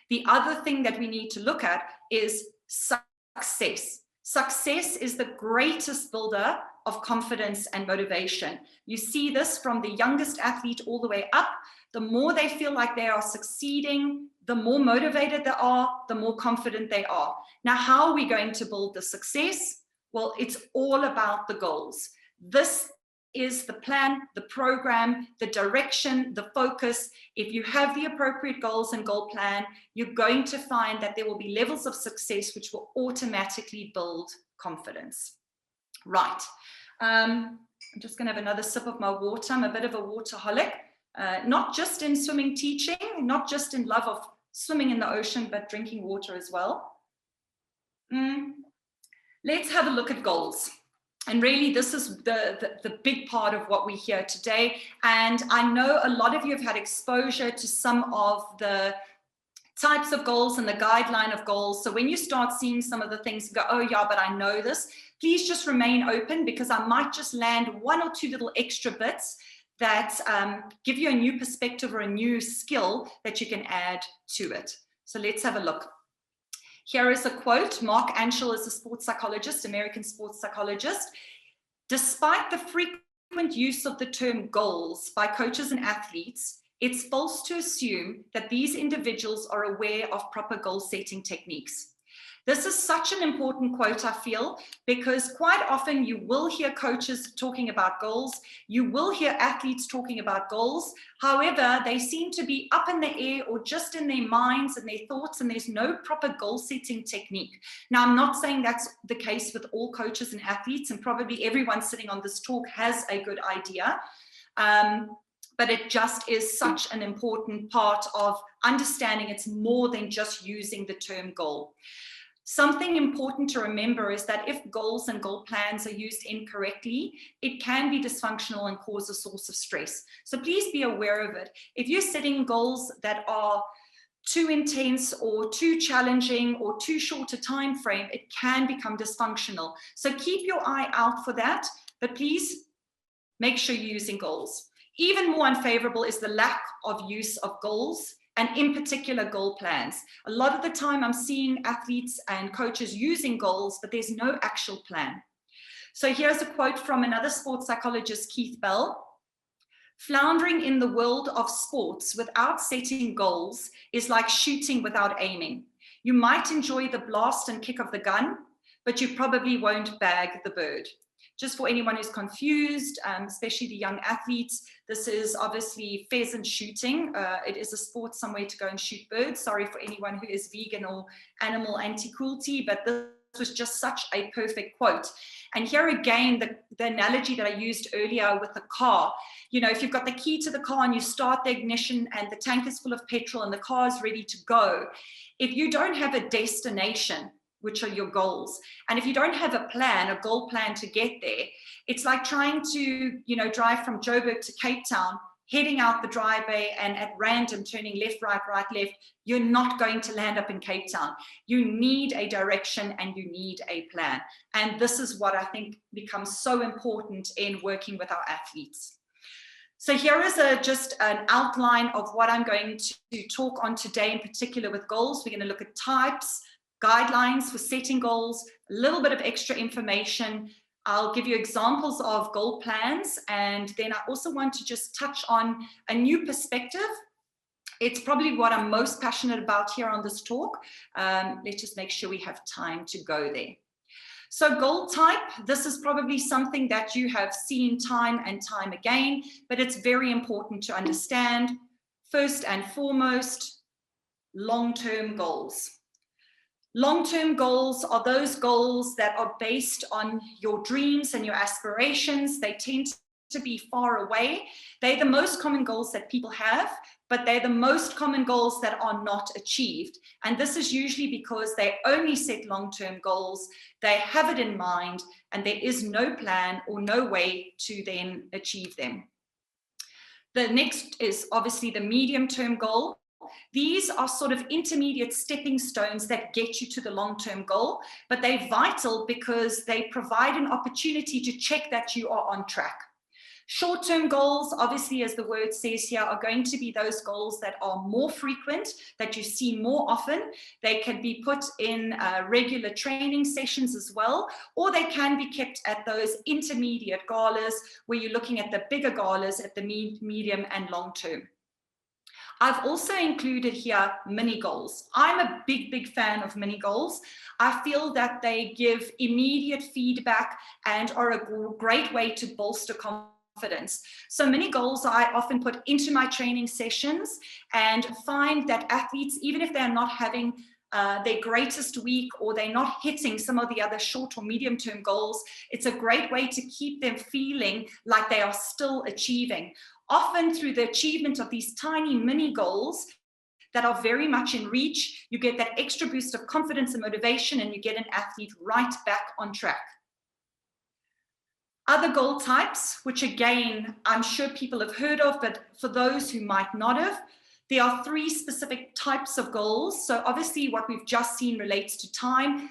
Speaker 2: The other thing that we need to look at is success. Success is the greatest builder of confidence and motivation. You see this from the youngest athlete all the way up. The more they feel like they are succeeding, the more motivated they are, the more confident they are. Now, how are we going to build the success? Well, it's all about the goals. This is the plan, the program, the direction, the focus. If you have the appropriate goals and goal plan, you're going to find that there will be levels of success which will automatically build confidence. Right. I'm just going to have another sip of my water. I'm a bit of a waterholic, not just in swimming teaching, not just in love of swimming in the ocean, but drinking water as well. Let's have a look at goals. And really, this is the big part of what we hear today. And I know a lot of you have had exposure to some of the types of goals and the guideline of goals. So when you start seeing some of the things, you go, oh yeah, but I know this. Please just remain open, because I might just land one or two little extra bits that give you a new perspective or a new skill that you can add to it. So let's have a look. Here is a quote. Mark Anshel is a sports psychologist, American sports psychologist. Despite the frequent use of the term goals by coaches and athletes, it's false to assume that these individuals are aware of proper goal setting techniques. This is such an important quote, I feel, because quite often you will hear coaches talking about goals. You will hear athletes talking about goals. However, they seem to be up in the air or just in their minds and their thoughts, and there's no proper goal setting technique. Now, I'm not saying that's the case with all coaches and athletes, and probably everyone sitting on this talk has a good idea. But it just is such an important part of understanding it's more than just using the term goal. Something important to remember is that if goals and goal plans are used incorrectly, it can be dysfunctional and cause a source of stress. So please be aware of it. If you're setting goals that are too intense or too challenging or too short a time frame, it can become dysfunctional. So keep your eye out for that, but please make sure you're using goals. Even more unfavorable is the lack of use of goals, and in particular goal plans. A lot of the time I'm seeing athletes and coaches using goals, but there's no actual plan. So here's a quote from another sports psychologist, Keith Bell. Floundering in the world of sports without setting goals is like shooting without aiming. You might enjoy the blast and kick of the gun, but you probably won't bag the bird. Just for anyone who's confused, especially the young athletes, this is obviously pheasant shooting. It is a sport somewhere to go and shoot birds. Sorry for anyone who is vegan or animal anti-cruelty, but this was just such a perfect quote. And here again, the analogy that I used earlier with the car, you know, if you've got the key to the car and you start the ignition and the tank is full of petrol and the car is ready to go, if you don't have a destination, which are your goals, and if you don't have a plan, a goal plan to get there, it's like trying to, you know, drive from Joburg to Cape Town, heading out the driveway and at random turning left, right, right, left. You're not going to land up in Cape Town. You need a direction and you need a plan. And this is what I think becomes so important in working with our athletes. So here is just an outline of what I'm going to talk on today, in particular with goals. We're going to look at types, guidelines for setting goals, a little bit of extra information. I'll give you examples of goal plans, and then I also want to just touch on a new perspective. It's probably what I'm most passionate about here on this talk. Let's just make sure we have time to go there. So goal type, this is probably something that you have seen time and time again, but it's very important to understand. First and foremost, long-term goals. Long-term goals are those goals that are based on your dreams and your aspirations. They tend to be far away. They're the most common goals that people have, but they're the most common goals that are not achieved. And this is usually because they only set long-term goals, they have it in mind, and there is no plan or no way to then achieve them. The next is obviously the medium-term goal. These are sort of intermediate stepping stones that get you to the long-term goal, but they're vital because they provide an opportunity to check that you are on track. Short-term goals, obviously, as the word says here, are going to be those goals that are more frequent, that you see more often. They can be put in regular training sessions as well, or they can be kept at those intermediate galas where you're looking at the bigger galas at the medium and long term. I've also included here mini goals. I'm a big fan of mini goals. I feel that they give immediate feedback and are a great way to bolster confidence. So mini goals I often put into my training sessions and find that athletes, even if they're not having their greatest week or they're not hitting some of the other short or medium term goals, it's a great way to keep them feeling like they are still achieving. Often through the achievement of these tiny mini goals that are very much in reach, you get that extra boost of confidence and motivation, and you get an athlete right back on track. Other goal types, which again, I'm sure people have heard of, but for those who might not have, there are 3 specific types of goals. So obviously what we've just seen relates to time.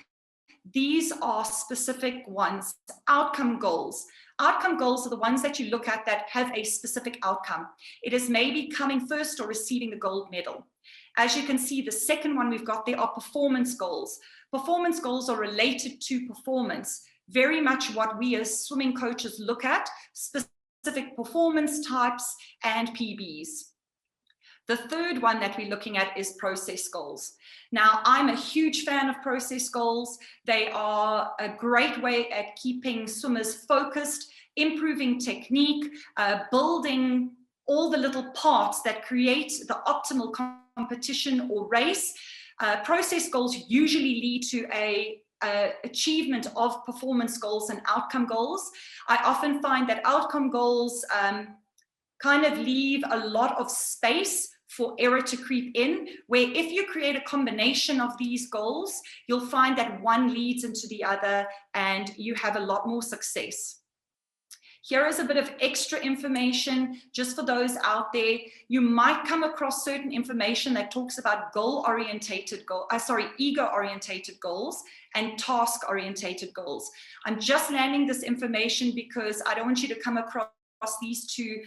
Speaker 2: These are specific ones, outcome goals. Outcome goals are the ones that you look at that have a specific outcome. It is maybe coming first or receiving the gold medal. As you can see, the second one we've got there are performance goals. Performance goals are related to performance, very much what we as swimming coaches look at, specific performance types and PBs. The third one that we're looking at is process goals. Now, I'm a huge fan of process goals. They are a great way at keeping swimmers focused, improving technique, building all the little parts that create the optimal competition or race. Process goals usually lead to a achievement of performance goals and outcome goals. I often find that outcome goals kind of leave a lot of space for error to creep in, where if you create a combination of these goals, you'll find that one leads into the other and you have a lot more success. Here is a bit of extra information just for those out there. You might come across certain information that talks about ego-orientated goals and task-orientated goals. I'm just landing this information because I don't want you to come across these two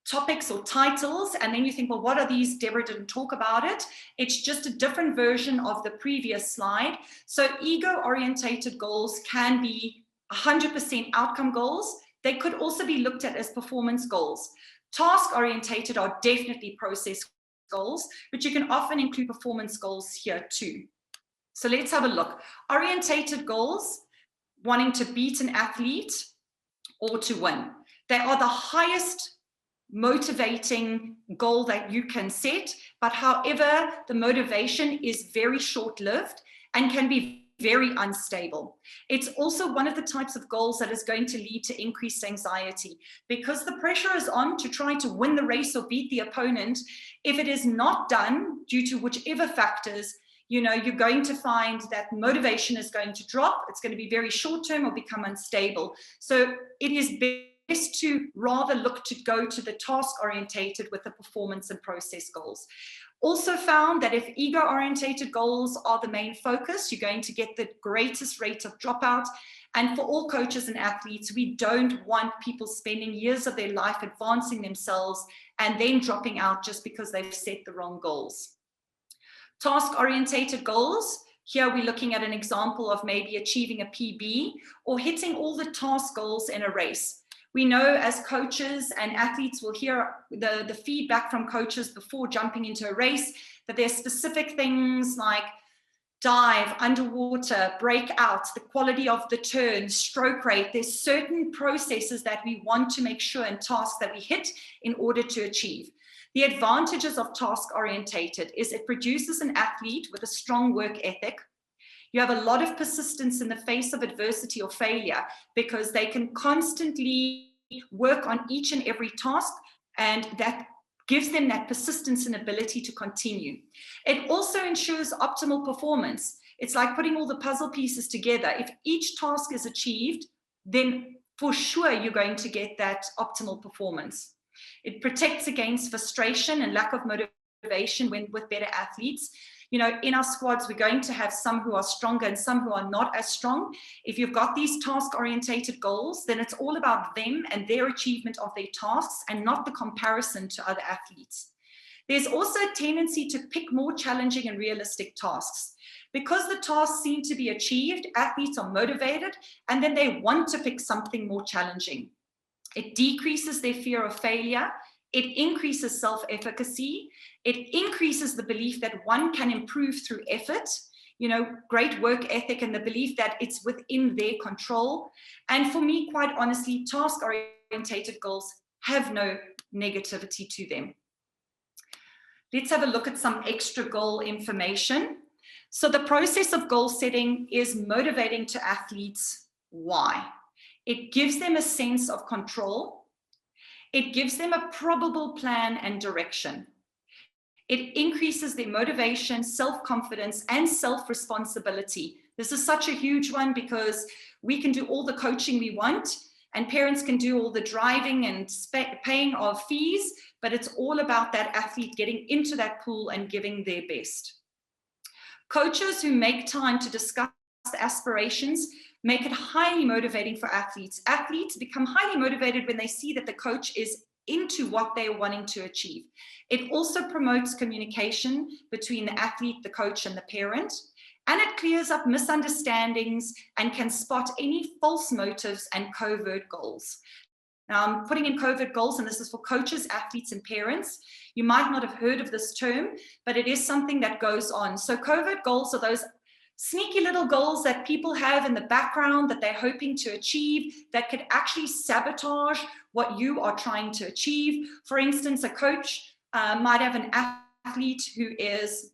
Speaker 2: topics or titles and then you think, well, what are these? Deborah didn't talk about it. It's just a different version of the previous slide. So ego-orientated goals can be 100% outcome goals. They could also be looked at as performance goals. Task-orientated are definitely process goals, but you can often include performance goals here too. So let's have a look. Orientated goals, wanting to beat an athlete or to win. They are the highest motivating goal that you can set, but however, the motivation is very short-lived and can be very unstable. It's also one of the types of goals that is going to lead to increased anxiety because the pressure is on to try to win the race or beat the opponent. If it is not done due to whichever factors, you're going to find that motivation is going to drop. It's going to be very short-term or become unstable. So it is best to rather look to go to the task-orientated with the performance and process goals. Also found that if ego-orientated goals are the main focus, you're going to get the greatest rate of dropout. And for all coaches and athletes, we don't want people spending years of their life advancing themselves and then dropping out just because they've set the wrong goals. Task-orientated goals, here we're looking at an example of maybe achieving a PB or hitting all the task goals in a race. We know as coaches and athletes will hear the feedback from coaches before jumping into a race that there's specific things like dive, underwater, break out, the quality of the turn, stroke rate. There's certain processes that we want to make sure and tasks that we hit in order to achieve. The advantages of task-orientated is it produces an athlete with a strong work ethic. You have a lot of persistence in the face of adversity or failure because they can constantly work on each and every task, and that gives them that persistence and ability to continue. It also ensures optimal performance. It's like putting all the puzzle pieces together. If each task is achieved, then for sure you're going to get that optimal performance. It protects against frustration and lack of motivation with better athletes. In our squads, we're going to have some who are stronger and some who are not as strong. If you've got these task-orientated goals, then it's all about them and their achievement of their tasks and not the comparison to other athletes. There's also a tendency to pick more challenging and realistic tasks. Because the tasks seem to be achieved, athletes are motivated and then they want to pick something more challenging. It decreases their fear of failure. It increases self-efficacy. It increases the belief that one can improve through effort, great work ethic and the belief that it's within their control. And for me, quite honestly, task-orientated goals have no negativity to them. Let's have a look at some extra goal information. So the process of goal setting is motivating to athletes. Why? It gives them a sense of control. It gives them a probable plan and direction. It increases their motivation, self-confidence, and self-responsibility. This is such a huge one because we can do all the coaching we want, and parents can do all the driving and paying of fees, but it's all about that athlete getting into that pool and giving their best. Coaches who make time to discuss aspirations make it highly motivating for athletes. Athletes become highly motivated when they see that the coach is into what they're wanting to achieve. It also promotes communication between the athlete, the coach, and the parent, and it clears up misunderstandings and can spot any false motives and covert goals. Now, I'm putting in covert goals, and this is for coaches, athletes, and parents. You might not have heard of this term, but it is something that goes on. So covert goals are those sneaky little goals that people have in the background that they're hoping to achieve that could actually sabotage what you are trying to achieve. For instance, a coach might have an athlete who is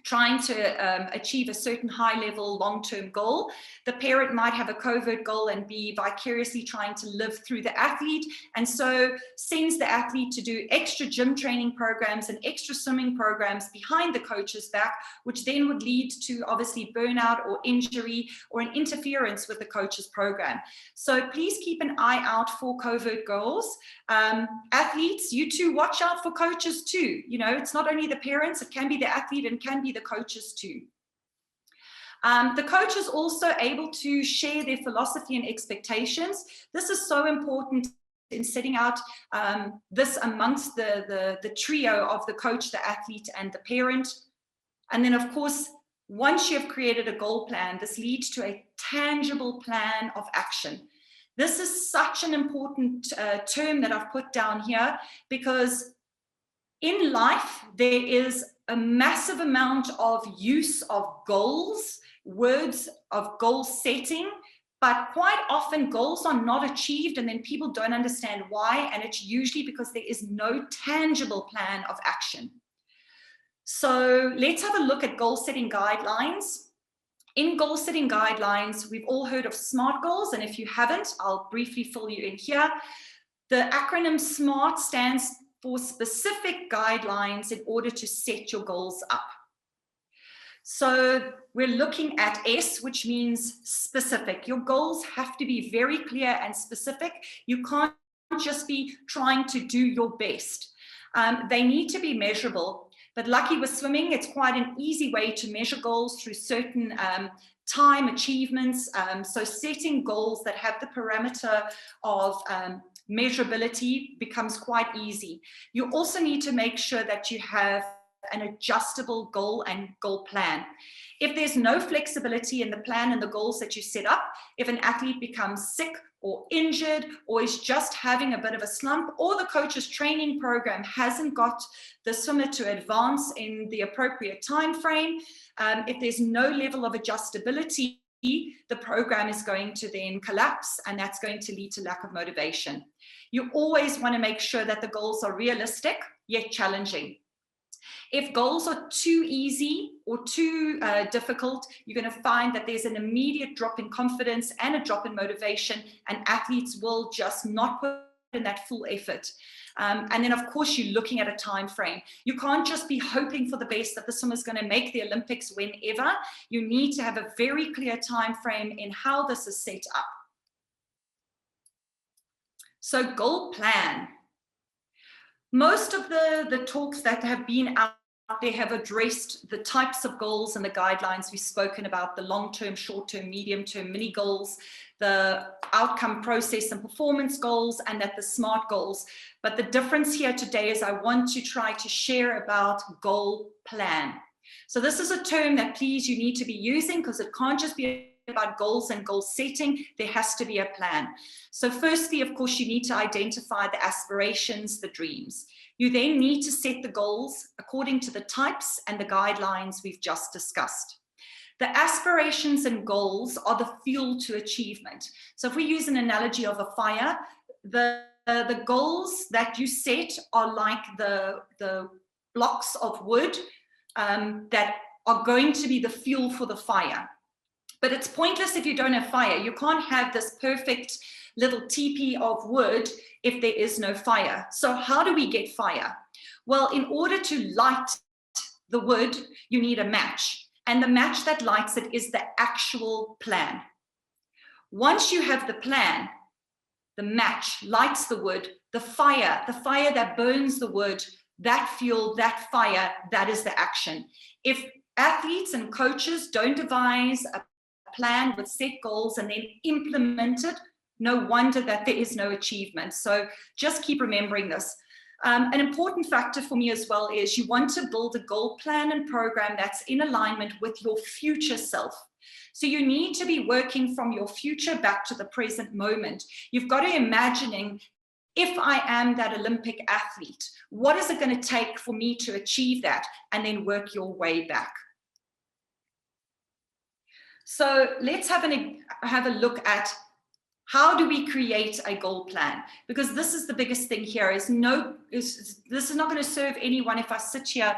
Speaker 2: trying to achieve a certain high-level long-term goal. The parent might have a covert goal and be vicariously trying to live through the athlete, and so sends the athlete to do extra gym training programs and extra swimming programs behind the coach's back, which then would lead to obviously burnout or injury or an interference with the coach's program. So please keep an eye out for covert goals. Athletes, you too, watch out for coaches too. You know, it's not only the parents, it can be the athlete and can be the coaches too. The coach is also able to share their philosophy and expectations. This is so important in setting out this amongst the trio of the coach, the athlete, and the parent. And then, of course, once you have created a goal plan, this leads to a tangible plan of action. This is such an important term that I've put down here, because in life, there is a massive amount of use of goals, words of goal setting, but quite often goals are not achieved and then people don't understand why, and it's usually because there is no tangible plan of action. So let's have a look at goal setting guidelines. In goal setting guidelines, we've all heard of SMART goals, and if you haven't, I'll briefly fill you in here. The acronym SMART stands for specific guidelines in order to set your goals up. So we're looking at S, which means specific. Your goals have to be very clear and specific. You can't just be trying to do your best. They need to be measurable. But lucky with swimming, it's quite an easy way to measure goals through certain time achievements. So setting goals that have the parameter of measurability becomes quite easy. You also need to make sure that you have an adjustable goal and goal plan. If there's no flexibility in the plan and the goals that you set up, if an athlete becomes sick or injured or is just having a bit of a slump, or the coach's training program hasn't got the swimmer to advance in the appropriate time frame, if there's no level of adjustability, the program is going to then collapse, and that's going to lead to lack of motivation. You always want to make sure that the goals are realistic yet challenging. If goals are too easy or too difficult, you're going to find that there's an immediate drop in confidence and a drop in motivation, and athletes will just not put in that full effort. And then, of course, you're looking at a time frame. You can't just be hoping for the best that the swimmer's going to make the Olympics whenever. You need to have a very clear time frame in how this is set up. So goal plan. Most of the talks that have been out there have addressed the types of goals and the guidelines we've spoken about, the long-term, short-term, medium-term, mini goals, the outcome, process, and performance goals, and at the SMART goals. But the difference here today is I want to try to share about goal plan. So this is a term that, please, you need to be using, because it can't just be about goals and goal setting. There has to be a plan. So firstly, of course, you need to identify the aspirations, the dreams. You then need to set the goals according to the types and the guidelines we've just discussed. The aspirations and goals are the fuel to achievement. So if we use an analogy of a fire, the goals that you set are like the blocks of wood that are going to be the fuel for the fire. But it's pointless if you don't have fire. You can't have this perfect little teepee of wood if there is no fire. So how do we get fire? Well, in order to light the wood, you need a match. And the match that lights it is the actual plan. Once you have the plan, the match lights the wood, the fire that burns the wood, that fuel, that fire, that is the action. If athletes and coaches don't devise a plan with set goals and then implement it, no wonder that there is no achievement. So just keep remembering this. An important factor for me as well is you want to build a goal plan and program that's in alignment with your future self. So you need to be working from your future back to the present moment. You've got to imagining if I am that Olympic athlete, what is it going to take for me to achieve that? And then work your way back. So let's have a look at how do we create a goal plan? Because this is the biggest thing here, this is not going to serve anyone if I sit here,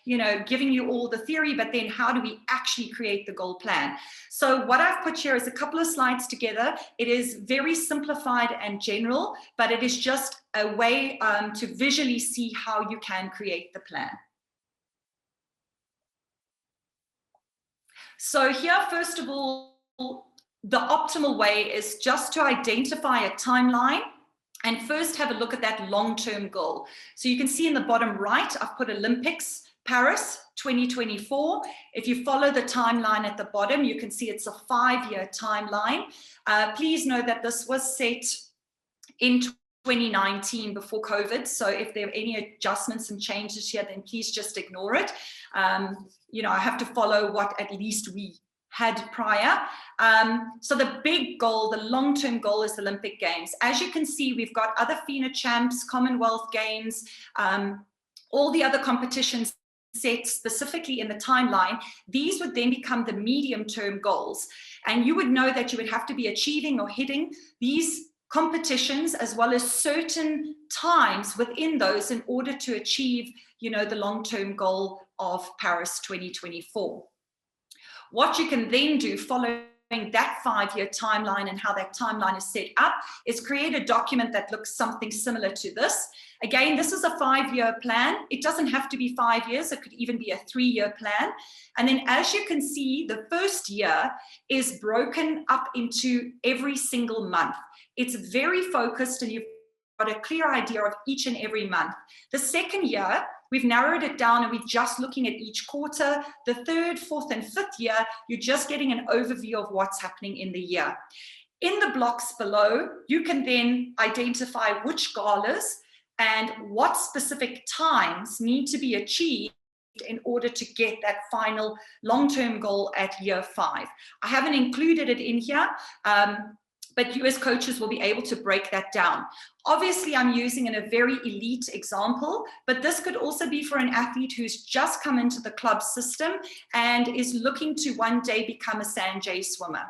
Speaker 2: you know, giving you all the theory, but then how do we actually create the goal plan? So what I've put here is a couple of slides together. It is very simplified and general, but it is just a way to visually see how you can create the plan. So here, first of all, the optimal way is just to identify a timeline and first have a look at that long-term goal. So you can see in the bottom right, I've put Olympics, Paris 2024. If you follow the timeline at the bottom, you can see it's a 5-year timeline. Please know that this was set in 2019 before COVID. So if there are any adjustments and changes here, then please just ignore it. You know, I have to follow what at least we had prior. So the big goal, the long-term goal is Olympic Games. As you can see, we've got other FINA champs, Commonwealth Games, all the other competitions set specifically in the timeline. These would then become the medium-term goals. And you would know that you would have to be achieving or hitting these competitions as well as certain times within those in order to achieve, you know, the long-term goal of Paris 2024. What you can then do following that 5-year timeline and how that timeline is set up is create a document that looks something similar to this. Again, this is a 5-year plan. It doesn't have to be 5 years. It could even be a 3-year plan. And then as you can see, the first year is broken up into every single month. It's very focused and you've got a clear idea of each and every month. The second year, we've narrowed it down and we're just looking at each quarter. The third, fourth, and fifth year, you're just getting an overview of what's happening in the year. In the blocks below, you can then identify which galas and what specific times need to be achieved in order to get that final long-term goal at year 5. I haven't included it in here, but you as coaches will be able to break that down. Obviously, I'm using a very elite example, but this could also be for an athlete who's just come into the club system and is looking to one day become a Sanjay swimmer.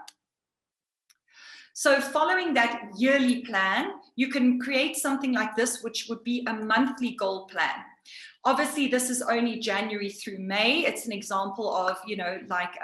Speaker 2: So following that yearly plan, you can create something like this, which would be a monthly goal plan. Obviously, this is only January through May. It's an example of, you know, like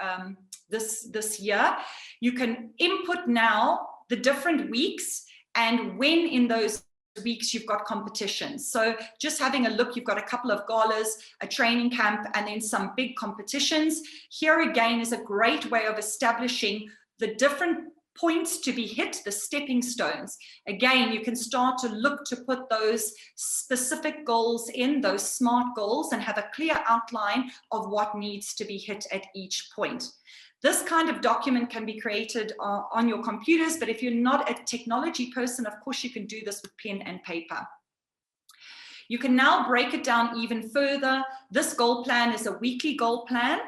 Speaker 2: this year. You can input now the different weeks and when in those weeks you've got competitions. So just having a look, you've got a couple of galas, a training camp, and then some big competitions. Here again is a great way of establishing the different points to be hit, the stepping stones. Again, you can start to look to put those specific goals in, those SMART goals, and have a clear outline of what needs to be hit at each point. This kind of document can be created on your computers, but if you're not a technology person, of course, you can do this with pen and paper. You can now break it down even further. This goal plan is a weekly goal plan.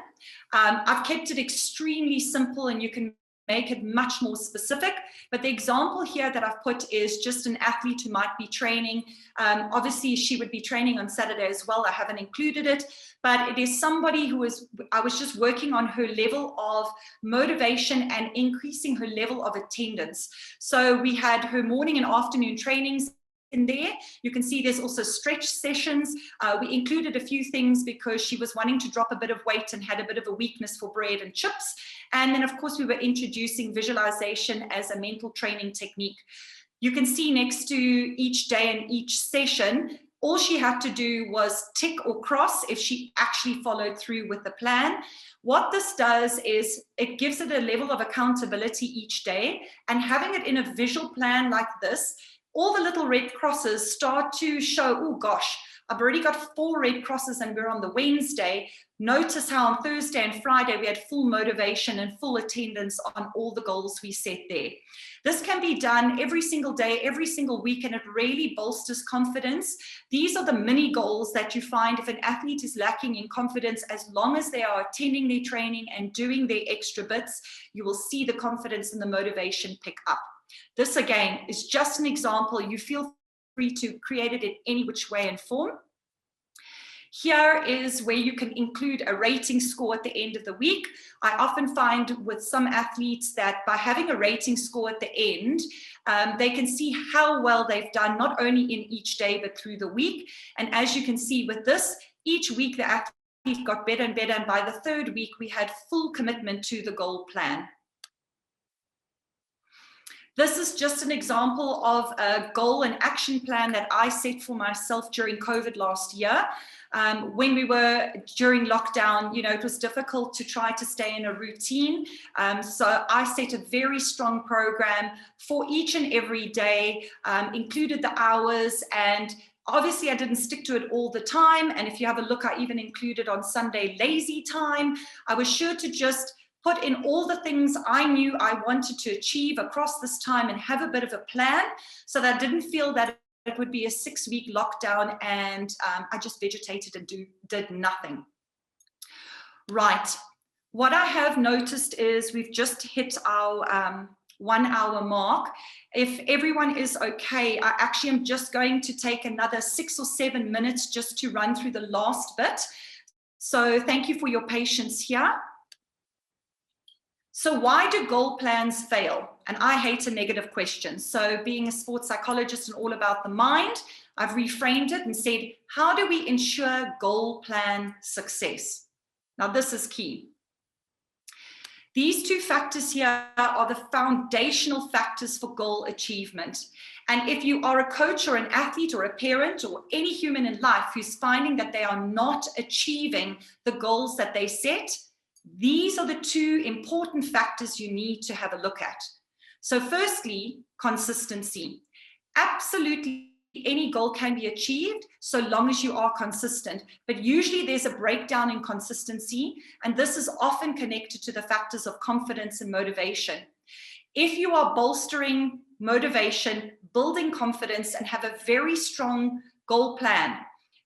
Speaker 2: I've kept it extremely simple and you can make it much more specific, but the example here that I've put is just an athlete who might be training. Obviously, she would be training on Saturday as well. I haven't included it, but it is somebody who I was just working on her level of motivation and increasing her level of attendance. So we had her morning and afternoon trainings in there. You can see there's also stretch sessions. We included a few things because she was wanting to drop a bit of weight and had a bit of a weakness for bread and chips. And then of course we were introducing visualization as a mental training technique. You can see next to each day and each session, all she had to do was tick or cross if she actually followed through with the plan. What this does is it gives it a level of accountability each day, and having it in a visual plan like this, all the little red crosses start to show, oh gosh, I've already got 4 red crosses and we're on the Wednesday. Notice how on Thursday and Friday we had full motivation and full attendance on all the goals we set there. This can be done every single day, every single week, and it really bolsters confidence. These are the mini goals that you find if an athlete is lacking in confidence, as long as they are attending their training and doing their extra bits, you will see the confidence and the motivation pick up. This again is just an example. You feel free to create it in any which way and form. Here is where you can include a rating score at the end of the week. I often find with some athletes that by having a rating score at the end, they can see how well they've done, not only in each day, but through the week. And as you can see with this, each week the athlete got better and better. And by the third week, we had full commitment to the goal plan. This is just an example of a goal and action plan that I set for myself during COVID last year. When we were during lockdown, it was difficult to try to stay in a routine. So I set a very strong program for each and every day, included the hours, and obviously I didn't stick to it all the time. And if you have a look, I even included on Sunday lazy time. I was sure to just put in all the things I knew I wanted to achieve across this time and have a bit of a plan, so that I didn't feel that it would be a 6-week lockdown and I just vegetated and did nothing. Right, what I have noticed is we've just hit our 1 hour mark. If everyone is okay, I actually am just going to take another 6 or 7 minutes just to run through the last bit. So thank you for your patience here. So why do goal plans fail? And I hate a negative question. So being a sports psychologist and all about the mind, I've reframed it and said, how do we ensure goal plan success? Now this is key. These two factors here are the foundational factors for goal achievement. And if you are a coach or an athlete or a parent or any human in life who's finding that they are not achieving the goals that they set, these are the two important factors you need to have a look at. So firstly, consistency. Absolutely any goal can be achieved so long as you are consistent, but usually there's a breakdown in consistency, and this is often connected to the factors of confidence and motivation. If you are bolstering motivation, building confidence, and have a very strong goal plan,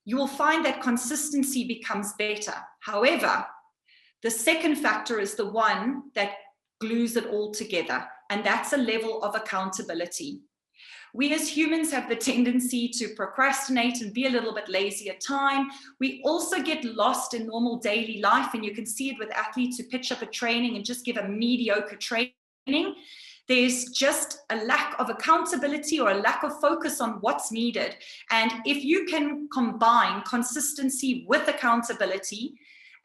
Speaker 2: you will find that consistency becomes better. However, the second factor is the one that glues it all together, and that's a level of accountability. We as humans have the tendency to procrastinate and be a little bit lazy at time. We also get lost in normal daily life, and you can see it with athletes who pitch up a training and just give a mediocre training. There's just a lack of accountability or a lack of focus on what's needed. And if you can combine consistency with accountability,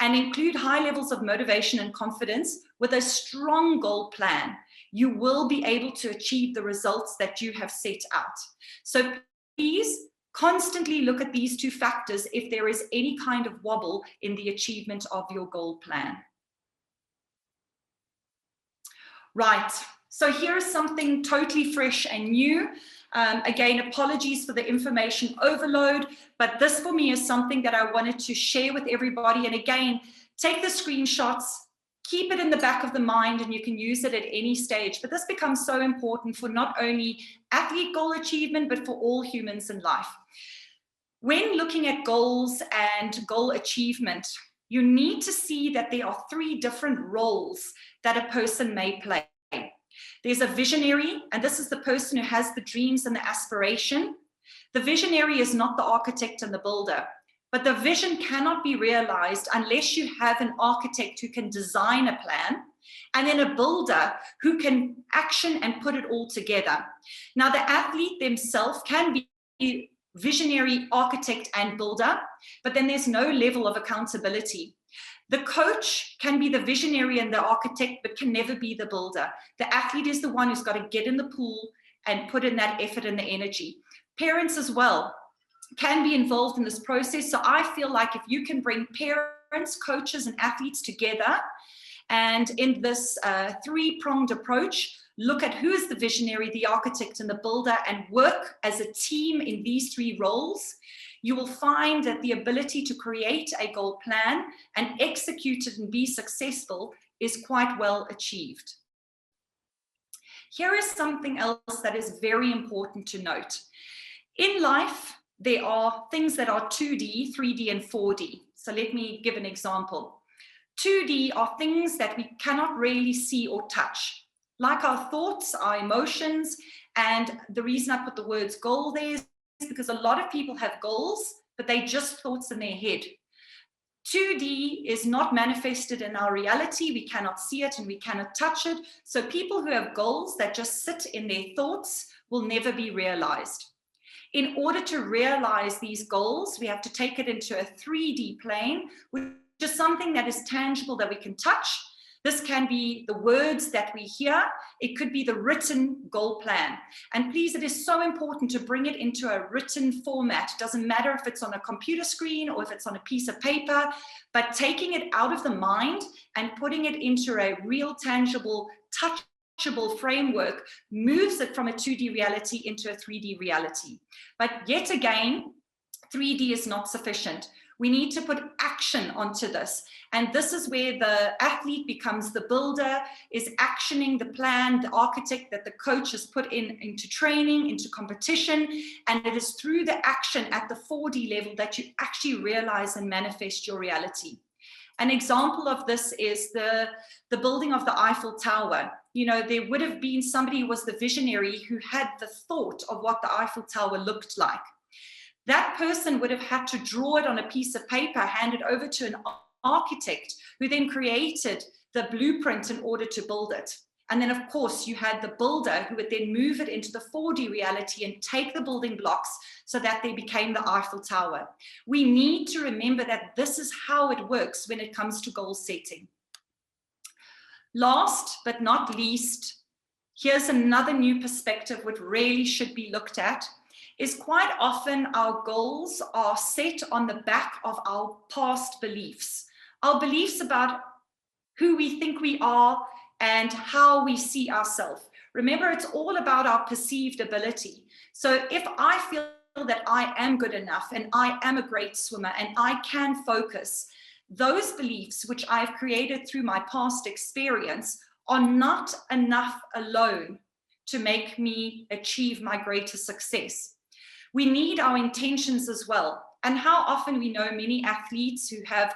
Speaker 2: and include high levels of motivation and confidence with a strong goal plan, you will be able to achieve the results that you have set out. So please constantly look at these two factors if there is any kind of wobble in the achievement of your goal plan. Right, so here is something totally fresh and new. Again, apologies for the information overload, but this for me is something that I wanted to share with everybody. And again, take the screenshots, keep it in the back of the mind, and you can use it at any stage. But this becomes so important for not only athlete goal achievement, but for all humans in life. When looking at goals and goal achievement, you need to see that there are 3 different roles that a person may play. There's a visionary, and this is the person who has the dreams and the aspiration. The visionary is not the architect and the builder, but the vision cannot be realized unless you have an architect who can design a plan, and then a builder who can action and put it all together. Now, the athlete themselves can be visionary, architect, and builder, but then there's no level of accountability. The coach can be the visionary and the architect, but can never be the builder. The athlete is the one who's got to get in the pool and put in that effort and the energy. Parents as well can be involved in this process. So I feel like if you can bring parents, coaches, and athletes together, and in this 3-pronged approach, look at who is the visionary, the architect, and the builder, and work as a team in these 3 roles, you will find that the ability to create a goal plan and execute it and be successful is quite well achieved. Here is something else that is very important to note. In life, there are things that are 2D, 3D, and 4D. So let me give an example. 2D are things that we cannot really see or touch, like our thoughts, our emotions, and the reason I put the words goal there is because a lot of people have goals, but they're just thoughts in their head. 2D is not manifested in our reality. We cannot see it and we cannot touch it. So people who have goals that just sit in their thoughts will never be realized. In order to realize these goals, we have to take it into a 3D plane, which is something that is tangible that we can touch. This can be the words that we hear. It could be the written goal plan. And please, it is so important to bring it into a written format. It doesn't matter if it's on a computer screen or if it's on a piece of paper, but taking it out of the mind and putting it into a real, tangible, touchable framework moves it from a 2D reality into a 3D reality. But yet again, 3D is not sufficient. We need to put action onto this. And this is where the athlete becomes the builder, is actioning the plan, the architect that the coach has put into training, into competition. And it is through the action at the 4D level that you actually realize and manifest your reality. An example of this is the building of the Eiffel Tower. You know, there would have been somebody who was the visionary who had the thought of what the Eiffel Tower looked like. That person would have had to draw it on a piece of paper, hand it over to an architect who then created the blueprint in order to build it. And then, of course, you had the builder who would then move it into the 4D reality and take the building blocks so that they became the Eiffel Tower. We need to remember that this is how it works when it comes to goal setting. Last but not least, here's another new perspective which really should be looked at. Is quite often our goals are set on the back of our past beliefs. Our beliefs about who we think we are and how we see ourselves. Remember, it's all about our perceived ability. So if I feel that I am good enough and I am a great swimmer and I can focus, those beliefs which I've created through my past experience are not enough alone to make me achieve my greatest success. We need our intentions as well. And how often we know many athletes who have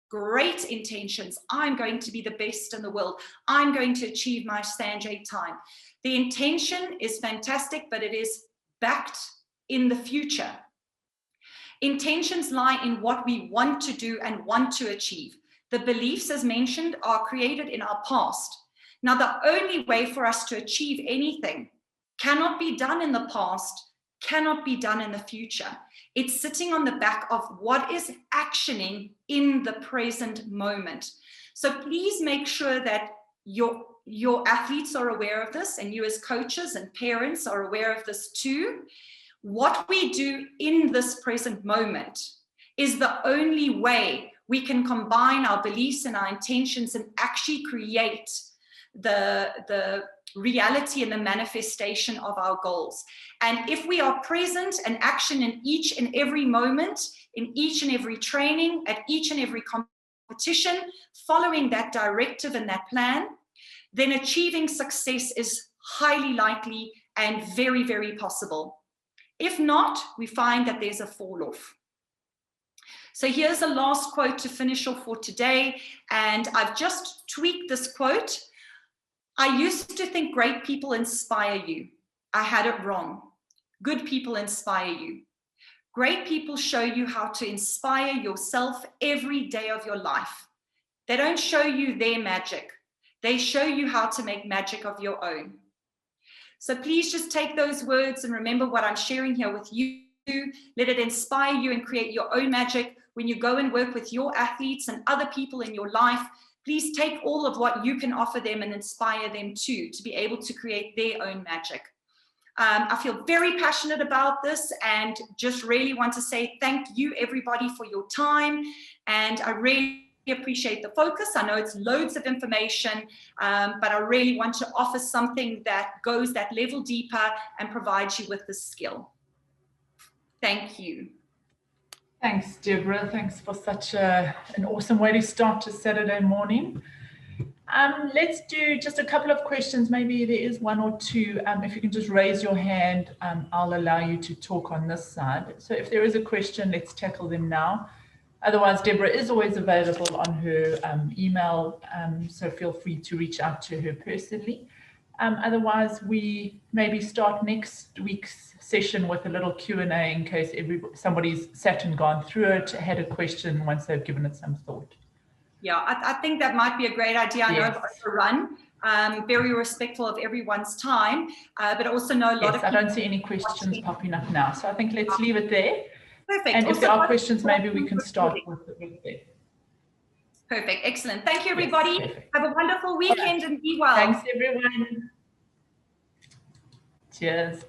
Speaker 2: great intentions. I'm going to be the best in the world. I'm going to achieve my Sanjay time. The intention is fantastic, but it is backed in the future. Intentions lie in what we want to do and want to achieve. The beliefs, as mentioned, are created in our past. Now, the only way for us to achieve anything cannot be done in the past, cannot be done in the future. It's sitting on the back of what is actioning in the present moment. So please make sure that your athletes are aware of this, and you as coaches and parents are aware of this too. What we do in this present moment is the only way we can combine our beliefs and our intentions and actually create the reality and the manifestation of our goals. And if we are present and action in each and every moment, in each and every training, at each and every competition, following that directive and that plan, then achieving success is highly likely and very, very possible. If not, we find that there's a fall off. So here's a last quote to finish off for today. And I've just tweaked this quote. I used to think great people inspire you. I had it wrong. Good people inspire you. Great people show you how to inspire yourself every day of your life. They don't show you their magic. They show you how to make magic of your own. So please just take those words and remember what I'm sharing here with you. Let it inspire you and create your own magic. When you go and work with your athletes and other people in your life, please take all of what you can offer them and inspire them to be able to create their own magic. I feel very passionate about this and just really want to say thank you, everybody, for your time. And I really appreciate the focus. I know it's loads of information, but I really want to offer something that goes that level deeper and provides you with the skill. Thank you.
Speaker 1: Thanks, Deborah. Thanks for such an awesome way to start a Saturday morning. Let's do just a couple of questions. Maybe there is one or two. If you can just raise your hand, I'll allow you to talk on this side. So if there is a question, let's tackle them now. Otherwise, Deborah is always available on her email, so feel free to reach out to her personally. Otherwise, we maybe start next week's session with a little Q&A in case somebody's sat and gone through it, had a question once they've given it some thought.
Speaker 2: Yeah, I think that might be a great idea. I know I've overrun, very respectful of everyone's time, but also know a lot of
Speaker 1: I don't see any questions popping up now. So I think let's leave it there.
Speaker 2: Perfect.
Speaker 1: And if there are questions, maybe we can start with it.
Speaker 2: Perfect. Excellent. Thank you, everybody.
Speaker 1: Yes,
Speaker 2: have a wonderful weekend and be well.
Speaker 1: Thanks, everyone. Cheers.